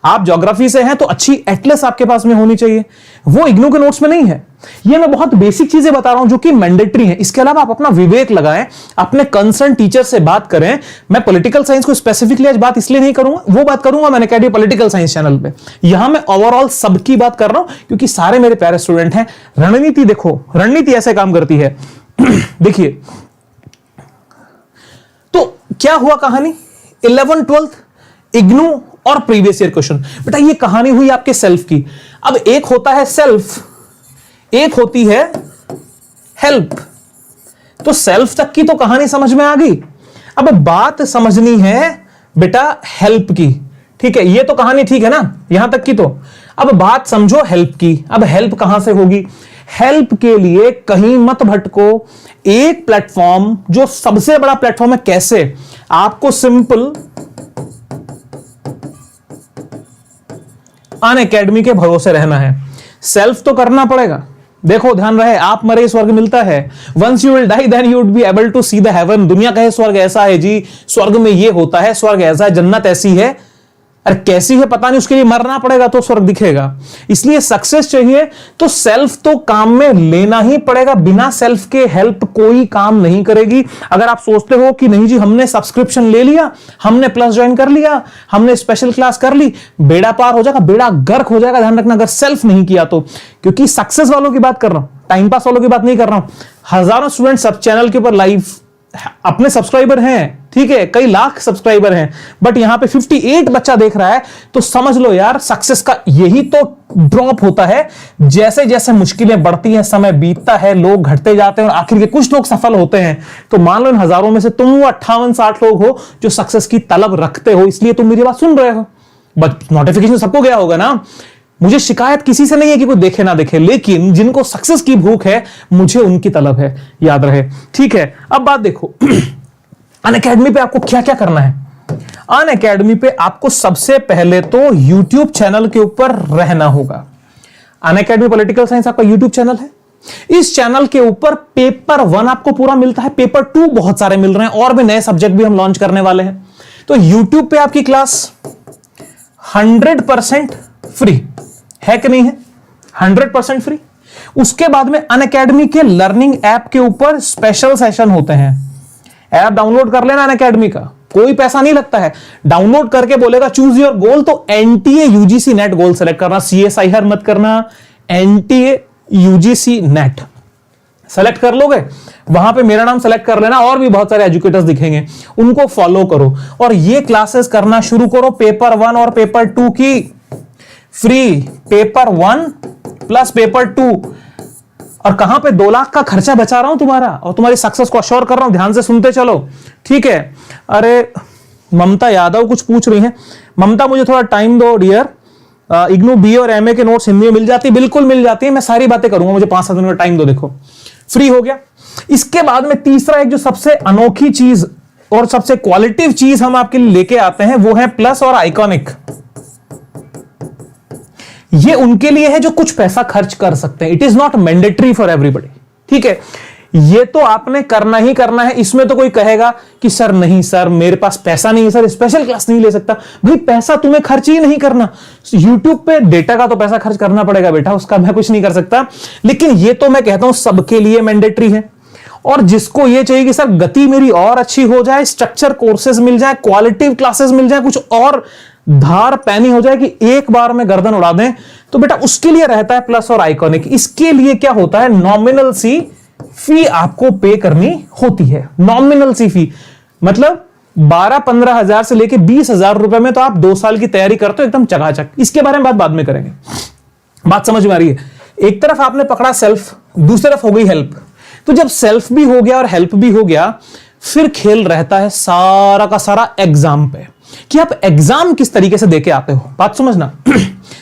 आप ज्योग्राफी से हैं तो अच्छी एटलस आपके पास में होनी चाहिए, वो इग्नू के नोट्स में नहीं है। ये मैं बहुत बेसिक चीजें बता रहा हूं जो कि मैंडेटरी है। इसके अलावा आप अपना विवेक लगाएं, अपने कंसर्न टीचर से बात करें। मैं पॉलिटिकल साइंस को स्पेसिफिकली आज बात इसलिए नहीं करूंगा, वो बात करूंगा मैंने अकेडमी पॉलिटिकल साइंस चैनल पे। यहां मैं ओवरऑल सबकी बात कर रहा हूं क्योंकि सारे मेरे प्यारे स्टूडेंट हैं। रणनीति देखो, रणनीति ऐसे काम करती है देखिए, तो क्या हुआ कहानी 11th 12th इग्नू और प्रीवियस ईयर क्वेश्चन। बेटा ये कहानी हुई आपके सेल्फ की। अब एक होता है सेल्फ, एक होती है हेल्प। तो सेल्फ तक की तो कहानी समझ में आ गई, अब बात समझनी है बेटा हेल्प की। ठीक है, ये तो कहानी ठीक है ना, यहां तक की तो। अब बात समझो हेल्प की। अब हेल्प कहां से होगी? हेल्प के लिए कहीं मत भटको, एक प्लेटफॉर्म जो सबसे बड़ा प्लेटफॉर्म है। कैसे? आपको सिंपल अनअकैडमी के भरोसे रहना है। सेल्फ तो करना पड़ेगा। देखो ध्यान रहे, आप मरे स्वर्ग मिलता है। Once you will die then you would be able to see the heaven. दुनिया कहे स्वर्ग ऐसा है जी, स्वर्ग में ये होता है, स्वर्ग ऐसा है, जन्नत ऐसी है। अरे कैसी है पता नहीं, उसके लिए मरना पड़ेगा तो स्वर्ग दिखेगा। इसलिए सक्सेस चाहिए तो सेल्फ तो काम में लेना ही पड़ेगा। बिना सेल्फ के हेल्प कोई काम नहीं करेगी। अगर आप सोचते हो कि नहीं जी हमने सब्सक्रिप्शन ले लिया, हमने प्लस ज्वाइन कर लिया, हमने स्पेशल क्लास कर ली, बेड़ा पार हो जाएगा, बेड़ा गर्क हो जाएगा। ध्यान रखना अगर सेल्फ नहीं किया तो, क्योंकि सक्सेस वालों की बात कर रहा हूं, टाइम पास वालों की बात नहीं कर रहा हूं। हजारों स्टूडेंट सब चैनल के ऊपर लाइव अपने सब्सक्राइबर हैं, ठीक है, कई लाख सब्सक्राइबर हैं, बट यहां पे 58 बच्चा देख रहा है। तो समझ लो यार सक्सेस का यही तो ड्रॉप होता है। जैसे जैसे मुश्किलें बढ़ती हैं, समय बीतता है, लोग घटते जाते हैं और आखिर के कुछ लोग सफल होते हैं। तो मान लो इन हजारों में से तुम वो 58-60 लोग हो जो सक्सेस की तलब रखते हो, इसलिए तुम मेरी बात सुन रहे हो। बट नोटिफिकेशन सबको गया होगा ना, मुझे शिकायत किसी से नहीं है कि कोई देखे ना देखे, लेकिन जिनको सक्सेस की भूख है मुझे उनकी तलब है, याद रहे। ठीक है, अब बात देखो अनअकैडमी पे आपको क्या क्या करना है। अनअकैडमी पे आपको सबसे पहले तो YouTube चैनल के ऊपर रहना होगा। अनअकैडमी पॉलिटिकल साइंस आपका YouTube चैनल है। इस चैनल के ऊपर पेपर 1 आपको पूरा मिलता है, पेपर 2 बहुत सारे मिल रहे हैं, और भी नए सब्जेक्ट भी हम लॉन्च करने वाले हैं। तो YouTube पे आपकी क्लास 100% फ्री है कि नहीं है? 100% फ्री। उसके बाद में अनअकैडमी के लर्निंग ऐप के ऊपर स्पेशल सेशन होते हैं। ऐप डाउनलोड कर लेना अनअकैडमी का, कोई पैसा नहीं लगता है। डाउनलोड करके बोलेगा चूज योर गोल, तो NTA UGC net goal select करना, सीएसआई हर मत करना, एनटीए यूजीसी नेट सेलेक्ट कर लोगे, वहां पे मेरा नाम सेलेक्ट कर लेना, और भी बहुत सारे एजुकेटर्स दिखेंगे, उनको फॉलो करो और ये क्लासेस करना शुरू करो। पेपर 1 और पेपर 2 की फ्री, पेपर 1 प्लस पेपर 2। और कहां पे 2 लाख का खर्चा बचा रहा हूं तुम्हारा, और तुम्हारी सक्सेस को अश्योर कर रहा हूं। ध्यान से सुनते चलो, ठीक है। अरे ममता यादव कुछ पूछ रही हैं। ममता मुझे थोड़ा टाइम दो डियर, इग्नू बी और एमए के नोट्स हिंदी में मिल जाती है? बिल्कुल मिल जाती है, मैं सारी बातें करूंगा, मुझे 5-7 मिनट का टाइम दो। देखो फ्री हो गया। इसके बाद में तीसरा एक जो सबसे अनोखी चीज और सबसे क्वालिटिव चीज हम आपके लिए लेके आते हैं वो है प्लस और आइकॉनिक। ये उनके लिए है जो कुछ पैसा खर्च कर सकते हैं। It is not mandatory for everybody, ठीक है। ये तो आपने करना ही करना है। इसमें तो कोई कहेगा कि सर नहीं सर मेरे पास पैसा नहीं है सर, स्पेशल क्लास नहीं ले सकता। भाई पैसा तुम्हें खर्च ही नहीं करना। यूट्यूब पे डेटा का तो पैसा खर्च करना पड़ेगा बेटा, उसका मैं कुछ नहीं कर सकता, लेकिन ये तो मैं कहता हूं सबके लिए मैंडेटरी है। और जिसको ये चाहिए कि सर गति मेरी और अच्छी हो जाए, स्ट्रक्चर कोर्सेज मिल जाए, क्वालिटी क्लासेस मिल जाए, कुछ और धार पैनी हो जाए कि एक बार में गर्दन उड़ा दें, तो बेटा उसके लिए रहता है प्लस और आइकॉनिक। इसके लिए क्या होता है, नॉमिनल सी फी आपको पे करनी होती है। नॉमिनल सी फी मतलब 12-15 हजार से लेके 20,000 रुपए में तो आप 2 साल की तैयारी करते हो एकदम चकाचक। इसके बारे में बात बाद में करेंगे, बात समझ में आ रही है। एक तरफ आपने पकड़ा सेल्फ, दूसरी तरफ हो गई हेल्प। तो जब सेल्फ भी हो गया और हेल्प भी हो गया, फिर खेल रहता है सारा का सारा एग्जाम पे, कि आप एग्जाम किस तरीके से देके आते हो। बात समझना।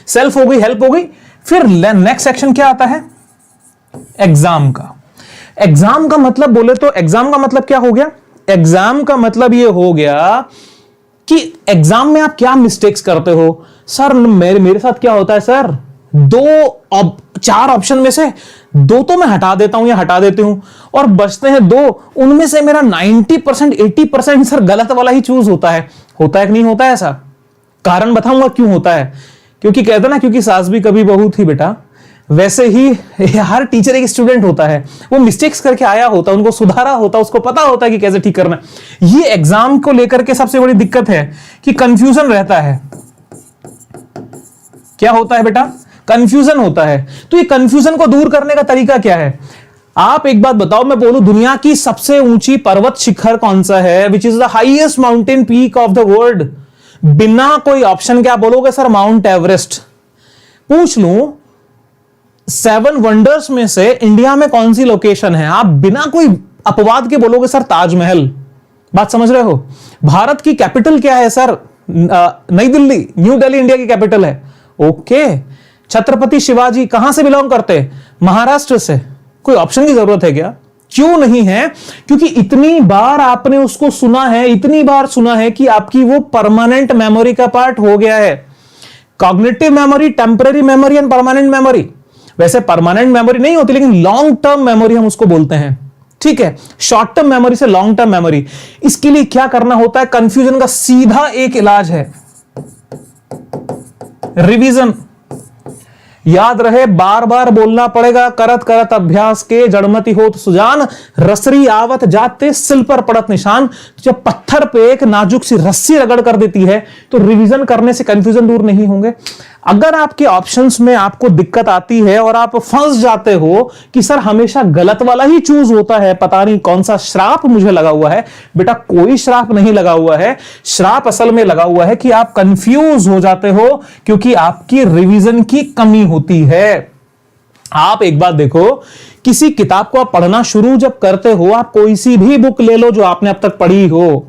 सेल्फ हो गई, हेल्प हो गई, फिर नेक्स्ट सेक्शन क्या आता है? एग्जाम का। एग्जाम का मतलब बोले तो एग्जाम का मतलब क्या हो गया? एग्जाम का मतलब ये हो गया कि एग्जाम में आप क्या मिस्टेक्स करते हो। सर मेरे साथ क्या होता है सर, 4 ऑप्शन में से 2 तो मैं हटा देता हूं या हटा देती हूं, और बचते हैं 2, उनमें से मेरा 90% 80% सर गलत वाला ही चूज होता है। होता है कि नहीं होता है ऐसा? कारण बताऊंगा क्यों होता है। क्योंकि कहते ना, क्योंकि सास भी कभी बहू थी बेटा, वैसे ही हर टीचर एक स्टूडेंट होता है। वो मिस्टेक्स करके आया होता, उनको सुधारा होता, उसको पता होता है कि कैसे ठीक करना। ये एग्जाम को लेकर के सबसे बड़ी दिक्कत है कि कंफ्यूजन रहता है। क्या होता है बेटा? कंफ्यूजन होता है। तो ये कंफ्यूजन को दूर करने का तरीका क्या है? आप एक बात बताओ, मैं बोलूं दुनिया की सबसे ऊंची पर्वत शिखर कौन सा है? Which is the highest mountain peak of the world? बिना कोई ऑप्शन क्या बोलोगे सर? Mount Everest. पूछ लूं 7 वंडर्स में से इंडिया में कौन सी लोकेशन है? आप बिना कोई अपवाद के बोलोगे सर ताजमहल। बात समझ रहे हो? भारत की कैपिटल क्या है सर? नई दिल्ली, न्यू दिल्ली इंडिया की कैपिटल है। ओके। छत्रपति शिवाजी कहां से बिलोंग करते? महाराष्ट्र से। कोई ऑप्शन की जरूरत है क्या? क्यों नहीं है? क्योंकि इतनी बार आपने उसको सुना है, इतनी बार सुना है कि आपकी वो परमानेंट मेमोरी का पार्ट हो गया है। Cognitive memory, temporary memory and permanent memory. वैसे परमानेंट मेमोरी नहीं होती, लेकिन लॉन्ग टर्म मेमोरी हम उसको बोलते हैं। ठीक है, शॉर्ट टर्म मेमोरी से लॉन्ग टर्म मेमोरी। इसके लिए क्या करना होता है? कंफ्यूजन का सीधा एक इलाज है, रिवीजन। याद रहे, बार बार बोलना पड़ेगा। करत करत अभ्यास के जड़मति होत सुजान, रसरी आवत जाते सिल पर पड़त निशान। जब पत्थर पे एक नाजुक सी रस्सी रगड़ कर देती है, तो रिवीजन करने से कंफ्यूजन दूर नहीं होंगे। अगर आपके ऑप्शंस में आपको दिक्कत आती है और आप फंस जाते हो कि सर हमेशा गलत वाला ही चूज होता है, पता नहीं कौन सा श्राप मुझे लगा हुआ है, बेटा कोई श्राप नहीं लगा हुआ है। श्राप असल में लगा हुआ है कि आप कंफ्यूज हो जाते हो क्योंकि आपकी रिवीजन की कमी होती है। आप एक बात देखो, किसी किताब को आप पढ़ना शुरू जब करते हो, आप कोई सी भी बुक ले लो जो आपने अब तक पढ़ी हो,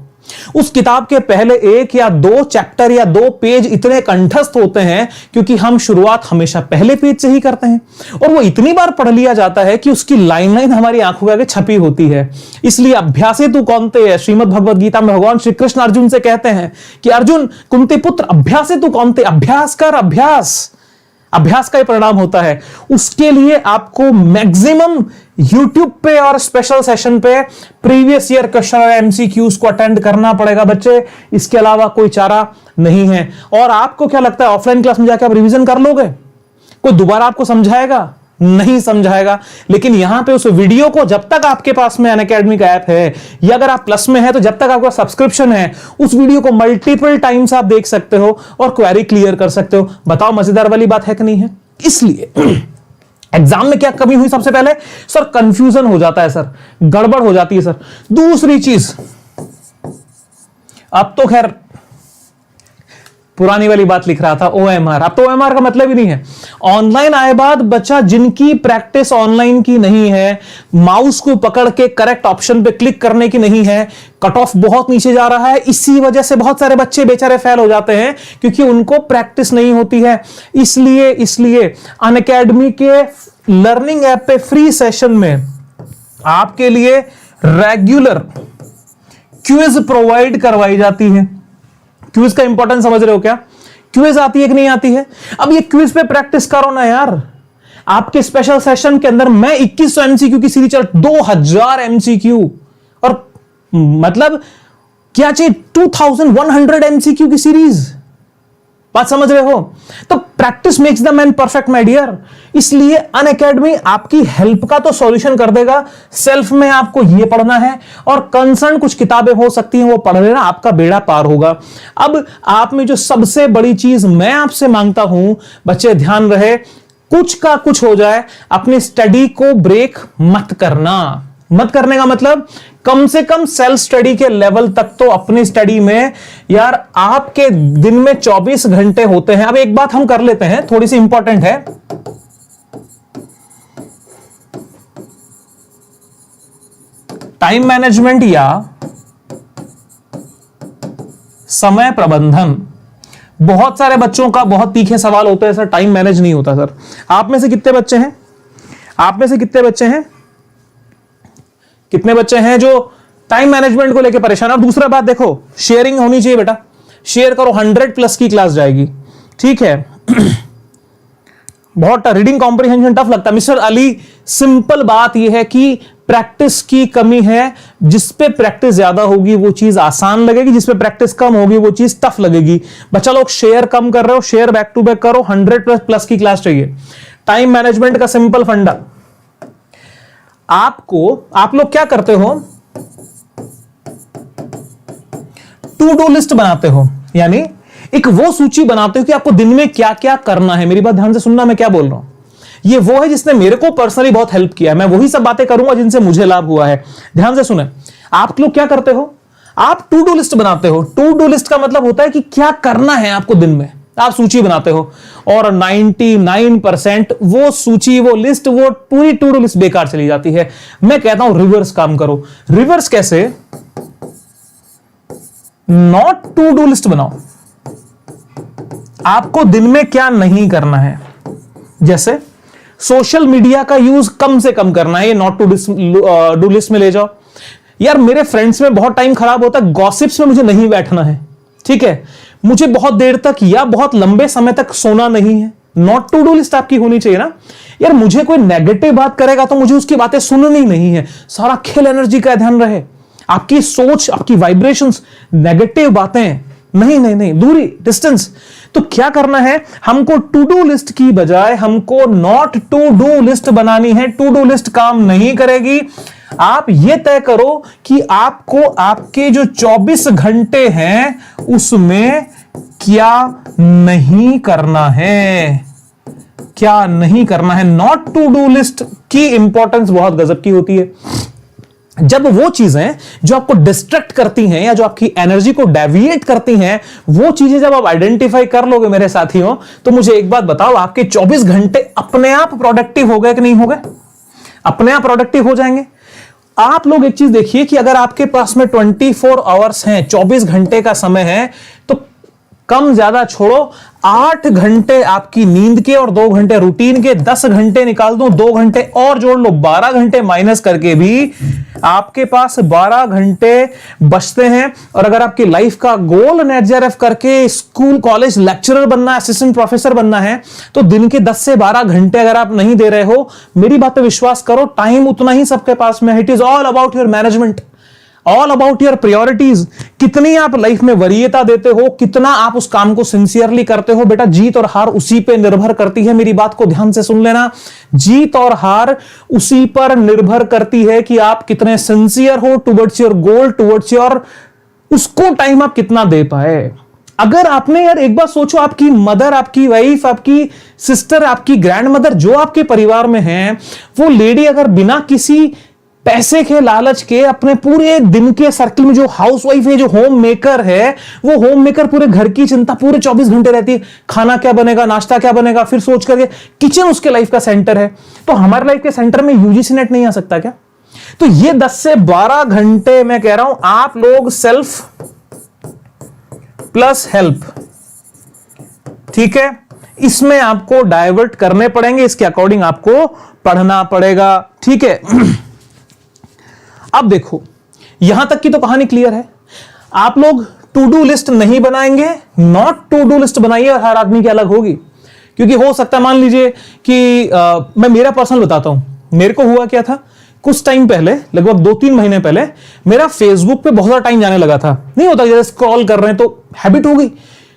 उस किताब के पहले 1 या 2 चैप्टर या 2 पेज इतने कंठस्थ होते हैं क्योंकि हम शुरुआत हमेशा पहले पेज से ही करते हैं, और वो इतनी बार पढ़ लिया जाता है कि उसकी लाइन लाइन हमारी आंखों के आगे छपी होती है। इसलिए अभ्यासेतु कौन्तेय है, श्रीमद् भगवद गीता में भगवान श्री कृष्ण अर्जुन से कहते हैं कि अर्जुन कुंती पुत्र अभ्यासेतु कौन्तेय, अभ्यास कर। अभ्यास का ही परिणाम होता है। उसके लिए आपको मैक्सिमम YouTube पे और स्पेशल सेशन पे प्रीवियस ईयर क्वेश्चन और एमसीक्यूज को अटेंड करना पड़ेगा बच्चे, इसके अलावा कोई चारा नहीं है। और आपको क्या लगता है ऑफलाइन क्लास में जाकर आप रिवीजन कर लोगे? कोई दोबारा आपको समझाएगा? नहीं समझाएगा। लेकिन यहां पे उस वीडियो को, जब तक आपके पास में अनअकैडमी का ऐप है या अगर आप प्लस में है तो जब तक आपका सब्सक्रिप्शन है, उस वीडियो को मल्टीपल टाइम्स आप देख सकते हो और क्वेरी क्लियर कर सकते हो। बताओ मजेदार वाली बात है कि नहीं है? इसलिए एग्जाम में क्या कमी हुई? सबसे पहले सर कंफ्यूजन हो जाता है, सर गड़बड़ हो जाती है सर। दूसरी चीज, अब तो खैर पुरानी वाली बात लिख रहा था, OMR। अब तो OMR का मतलब ही नहीं है। ऑनलाइन आए बाद बच्चा जिनकी प्रैक्टिस ऑनलाइन की नहीं है, माउस को पकड़ के करेक्ट ऑप्शन पे क्लिक करने की नहीं है, कट ऑफ बहुत नीचे जा रहा है। इसी वजह से बहुत सारे बच्चे बेचारे फेल हो जाते हैं क्योंकि उनको प्रैक्टिस नहीं होती है। इसलिए अनअकैडमी के लर्निंग ऐप पे फ्री सेशन में आपके लिए रेगुलर क्विज प्रोवाइड करवाई जाती है। क्विज का इंपॉर्टेंस समझ रहे हो क्या? क्विज आती है कि नहीं आती है? अब ये क्विज पे प्रैक्टिस करो ना यार। आपके स्पेशल सेशन के अंदर मैं 2100 MCQ की सीरीज चल, 2000 MCQ, और मतलब क्या चाहिए 2100 MCQ की सीरीज। बात समझ रहे हो? तो practice makes the man perfect my dear. इसलिए अनअकैडमी आपकी हेल्प का तो सॉल्यूशन कर देगा। सेल्फ में आपको ये पढ़ना है और कंसर्न कुछ किताबें हो सकती हैं वो पढ़ लेना, आपका बेड़ा पार होगा। अब आप में जो सबसे बड़ी चीज मैं आपसे मांगता हूं बच्चे, ध्यान रहे, कुछ का कुछ हो जाए, अपनी स्टडी को ब्रेक मत करना। मत करने का मतलब कम से कम सेल्फ स्टडी के लेवल तक तो अपनी स्टडी में, यार आपके दिन में 24 घंटे होते हैं। अब एक बात हम कर लेते हैं, थोड़ी सी इंपॉर्टेंट है। टाइम मैनेजमेंट या समय प्रबंधन। बहुत सारे बच्चों का बहुत तीखे सवाल होते हैं, सर टाइम मैनेज नहीं होता सर। आप में से कितने बच्चे हैं, आप में से कितने बच्चे हैं, कितने बच्चे हैं जो टाइम मैनेजमेंट को लेकर परेशान। और दूसरा बात देखो, शेयरिंग होनी चाहिए बेटा, शेयर करो, 100+ की क्लास जाएगी, ठीक है। बहुत रीडिंग कॉम्प्रिहेंशन टफ लगता है मिस्टर अली। सिंपल बात यह है कि प्रैक्टिस की कमी है। जिस पे प्रैक्टिस ज्यादा होगी वो चीज आसान लगेगी, जिस पे प्रैक्टिस कम होगी वो चीज टफ लगेगी। बच्चा लोग शेयर कम कर रहे हो, शेयर बैक टू बैक करो, 100+ की क्लास चाहिए। टाइम मैनेजमेंट का सिंपल फंडा, आप लोग क्या करते हो, टू डू लिस्ट बनाते हो, यानी एक वो सूची बनाते हो कि आपको दिन में क्या क्या करना है। मेरी बात ध्यान से सुनना, मैं क्या बोल रहा हूं। ये वो है जिसने मेरे को पर्सनली बहुत हेल्प किया है। मैं वही सब बातें करूंगा जिनसे मुझे लाभ हुआ है। ध्यान से सुने, आप लोग क्या करते हो, आप टू डू लिस्ट बनाते हो। टू डू लिस्ट का मतलब होता है कि क्या करना है आपको दिन में, आप सूची बनाते हो। और 99% वो सूची, वो लिस्ट, वो पूरी टू डू लिस्ट बेकार चली जाती है। मैं कहता हूं रिवर्स काम करो। रिवर्स कैसे, नॉट टू डू लिस्ट बनाओ। आपको दिन में क्या नहीं करना है, जैसे सोशल मीडिया का यूज कम से कम करना है, ये नॉट टू डू लिस्ट में ले जाओ। यार मेरे फ्रेंड्स में बहुत टाइम खराब होता है, गॉसिप्स में मुझे नहीं बैठना है, ठीक है। मुझे बहुत देर तक या बहुत लंबे समय तक सोना नहीं है, नॉट टू डू लिस्ट आपकी होनी चाहिए ना। यार मुझे कोई नेगेटिव बात करेगा तो मुझे उसकी बातें सुननी नहीं है, सारा खेल एनर्जी का ध्यान रहे, आपकी सोच, आपकी वाइब्रेशंस, नेगेटिव बातें नहीं नहीं नहीं, दूरी, डिस्टेंस। तो क्या करना है, हमको टू डू लिस्ट की बजाय हमको नॉट टू डू लिस्ट बनानी है। टू डू लिस्ट काम नहीं करेगी। आप ये तय करो कि आपको आपके जो 24 घंटे हैं उसमें क्या नहीं करना है, क्या नहीं करना है। नॉट टू डू लिस्ट की इंपॉर्टेंस बहुत गजब की होती है। जब वो चीजें जो आपको डिस्ट्रैक्ट करती हैं या जो आपकी एनर्जी को डेविएट करती हैं, वो चीजें जब आप आइडेंटिफाई कर लोगे मेरे साथियों, तो मुझे एक बात बताओ, आपके 24 घंटे अपने आप प्रोडक्टिव हो गए कि नहीं हो गए, अपने आप प्रोडक्टिव हो जाएंगे। आप लोग एक चीज देखिए कि अगर आपके पास में 24 आवर्स हैं, 24 घंटे का समय है, तो कम ज्यादा छोड़ो, 8 घंटे आपकी नींद के और 2 घंटे रूटीन के, 10 घंटे निकाल दो, 2 घंटे और जोड़ लो, 12 घंटे माइनस करके भी आपके पास 12 घंटे बचते हैं। और अगर आपकी लाइफ का गोल NHRF करके स्कूल कॉलेज लेक्चरर बनना, असिस्टेंट प्रोफेसर बनना है, तो दिन के 10 से 12 घंटे अगर आप नहीं दे रहे हो, मेरी बात पे विश्वास करो, टाइम उतना ही सबके पास में। It is all about your management, all about your priorities. कितनी आप लाइफ में वरीयता देते हो, कितना आप उस काम को सिंसियरली करते हो, बेटा जीत और हार उसी पे निर्भर करती है। मेरी बात को ध्यान से सुन लेना, जीत और हार उसी पर निर्भर करती है कि आप कितने सिंसियर हो towards your goal, towards your, उसको टाइम आप कितना दे पाए। अगर आपने, यार एक बात सोचो, आपकी मदर, आपकी वाइफ, आपकी सिस्टर, आपकी ग्रैंड मदर जो आपके परिवार में है, वो लेडी अगर बिना किसी पैसे के लालच के अपने पूरे दिन के सर्कल में, जो हाउसवाइफ है, जो होम मेकर है, वो होम मेकर पूरे घर की चिंता पूरे 24 घंटे रहती है, खाना क्या बनेगा, नाश्ता क्या बनेगा, फिर सोच करके किचन उसके लाइफ का सेंटर है। तो हमारे लाइफ के सेंटर में यूजीसी नेट नहीं आ सकता क्या? तो ये 10 से 12 घंटे मैं कह रहा हूं, आप लोग सेल्फ प्लस हेल्प, ठीक है, इसमें आपको डाइवर्ट करने पड़ेंगे, इसके अकॉर्डिंग आपको पढ़ना पड़ेगा, ठीक है। अब देखो, यहां तक की तो कहानी क्लियर है। आप लोग टू डू लिस्ट नहीं बनाएंगे, नॉट टू डू लिस्ट बनाइए, और हर आदमी की अलग होगी। क्योंकि हो सकता है, मान लीजिए कि मैं मेरा पर्सनल बताता हूं, मेरे को हुआ क्या था, कुछ टाइम पहले, लगभग 2-3 महीने पहले, मेरा फेसबुक पे बहुत ज्यादा टाइम जाने लगा था। नहीं होता, जैसे स्क्रॉल कर रहे हैं तो हैबिट हो गई,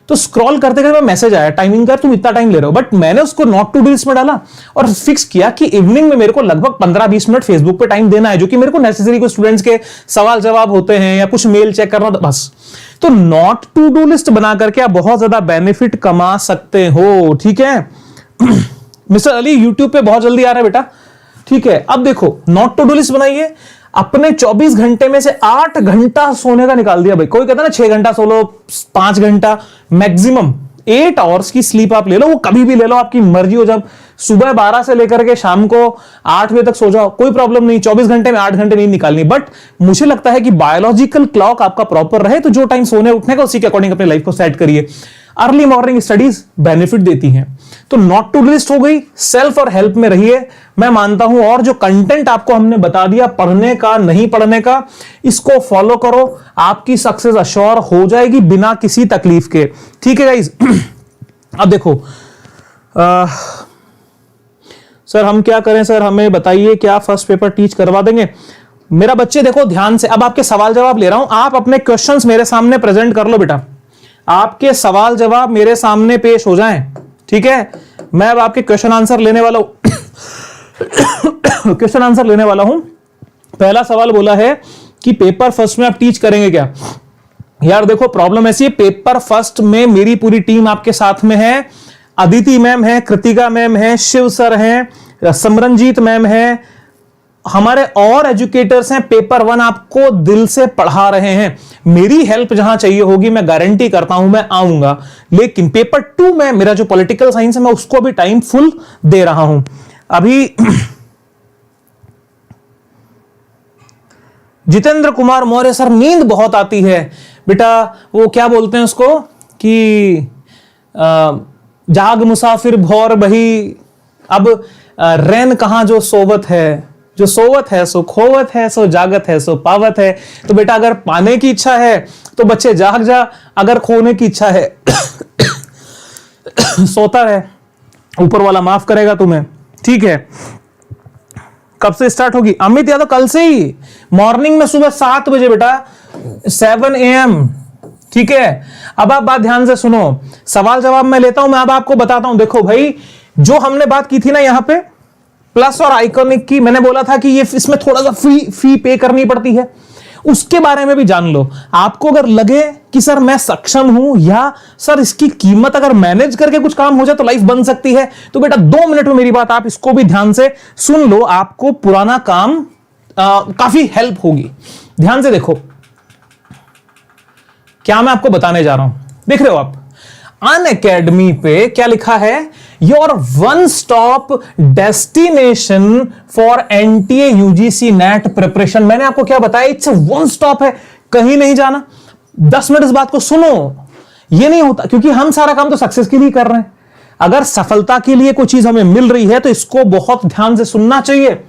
तो स्क्रॉल करते करते मैसेज आया, टाइमिंग कर, तुम इतना टाइम ले रहे हो। बट मैंने उसको नॉट टू डू लिस्ट में डाला और फिक्स किया कि इवनिंग में मेरे को लगभग 15-20 मिनट फेसबुक पे टाइम देना है, जो कि मेरे को नेसेसरी, कोई स्टूडेंट्स के सवाल जवाब होते हैं या कुछ मेल चेक करना, बस। तो नॉट टू डू लिस्ट बना करके आप बहुत ज्यादा बेनिफिट कमा सकते हो, ठीक है। मिस्टर अली यूट्यूब पे बहुत जल्दी आ रहा है बेटा, ठीक है। अब देखो, नॉट टू डू लिस्ट बनाइए, अपने 24 घंटे में से 8 घंटा सोने का निकाल दिया भाई। कोई कहता है ना 6 घंटा सो लो, 5 घंटा मैक्सिमम, 8 आवर्स की स्लीप आप ले लो, वो कभी भी ले लो, आपकी मर्जी हो, जब सुबह 12 से लेकर के शाम को 8 बजे तक सो जाओ, कोई प्रॉब्लम नहीं। 24 घंटे में 8 घंटे नींद निकालनी, बट मुझे लगता है कि बायोलॉजिकल क्लॉक आपका प्रॉपर रहे, तो जो टाइम सोने उठने का उसी के अकॉर्डिंग अपनी लाइफ को सेट करिए। अर्ली मॉर्निंग स्टडीज बेनिफिट देती हैं। तो नॉट टू लिस्ट हो गई, सेल्फ और हेल्प में रहिए, मैं मानता हूं। और जो कंटेंट आपको हमने बता दिया पढ़ने का नहीं पढ़ने का, इसको फॉलो करो, आपकी सक्सेस अश्योर हो जाएगी बिना किसी तकलीफ के। ठीक है गाइज। अब देखो सर हम क्या करें, सर हमें बताइए, क्या फर्स्ट पेपर टीच करवा देंगे? मेरा बच्चे देखो ध्यान से, अब आपके सवाल जवाब ले रहा हूं, आप अपने क्वेश्चंस मेरे सामने प्रेजेंट कर लो बेटा, आपके सवाल जवाब मेरे सामने पेश हो जाएं, ठीक है? मैं अब आपके क्वेश्चन आंसर लेने वाला हूं। क्वेश्चन आंसर लेने वाला हूं। पहला सवाल बोला है कि पेपर फर्स्ट में आप टीच करेंगे क्या? यार देखो प्रॉब्लम ऐसी है, पेपर फर्स्ट में मेरी पूरी टीम आपके साथ में है। अदिति मैम है, कृतिका मैम है, शिव सर हैं, समरनजीत मैम है, हमारे और एजुकेटर्स हैं। पेपर 1 आपको दिल से पढ़ा रहे हैं। मेरी हेल्प जहां चाहिए होगी मैं गारंटी करता हूं मैं आऊंगा, लेकिन पेपर 2 में मेरा जो पॉलिटिकल साइंस है मैं उसको भी टाइम फुल दे रहा हूं अभी। जितेंद्र कुमार मौर्य सर, नींद बहुत आती है बेटा, वो क्या बोलते हैं उसको कि जाग मुसाफिर भौर बही, अब रैन कहां जो सोवत है, जो सोवत है सो खोवत है, सो जागत है सो पावत है। तो बेटा अगर पाने की इच्छा है तो बच्चे जाग जा, अगर खोने की इच्छा है सोता रहे, ऊपर वाला माफ करेगा तुम्हें। ठीक है, कब से स्टार्ट होगी? अमित यादव कल से ही, मॉर्निंग में सुबह 7 बजे बेटा, 7 AM। ठीक है, अब आप बात ध्यान से सुनो, सवाल जवाब मैं लेता हूं, मैं अब आपको बताता हूं। देखो भाई, जो हमने बात की थी ना यहां पे प्लस और आइकॉनिक की, मैंने बोला था कि ये इसमें थोड़ा सा फी पे करनी पड़ती है, उसके बारे में भी जान लो। आपको अगर लगे कि सर मैं सक्षम हूं, या सर इसकी कीमत अगर मैनेज करके कुछ काम हो जाए तो लाइफ बन सकती है, तो बेटा 2 मिनट में मेरी बात आप इसको भी ध्यान से सुन लो, आपको पुराना काम काफी हेल्प होगी। ध्यान से देखो क्या मैं आपको बताने जा रहा हूं, देख रहे हो आप अनअकैडमी पे क्या लिखा है, your one stop destination for NTA UGC net preparation. मैंने आपको क्या बताया, इट्स वन स्टॉप है, कहीं नहीं जाना। 10 मिनट इस बात को सुनो, ये नहीं होता क्योंकि हम सारा काम तो सक्सेस के लिए कर रहे हैं। अगर सफलता के लिए कोई चीज हमें मिल रही है तो इसको बहुत ध्यान से सुनना चाहिए।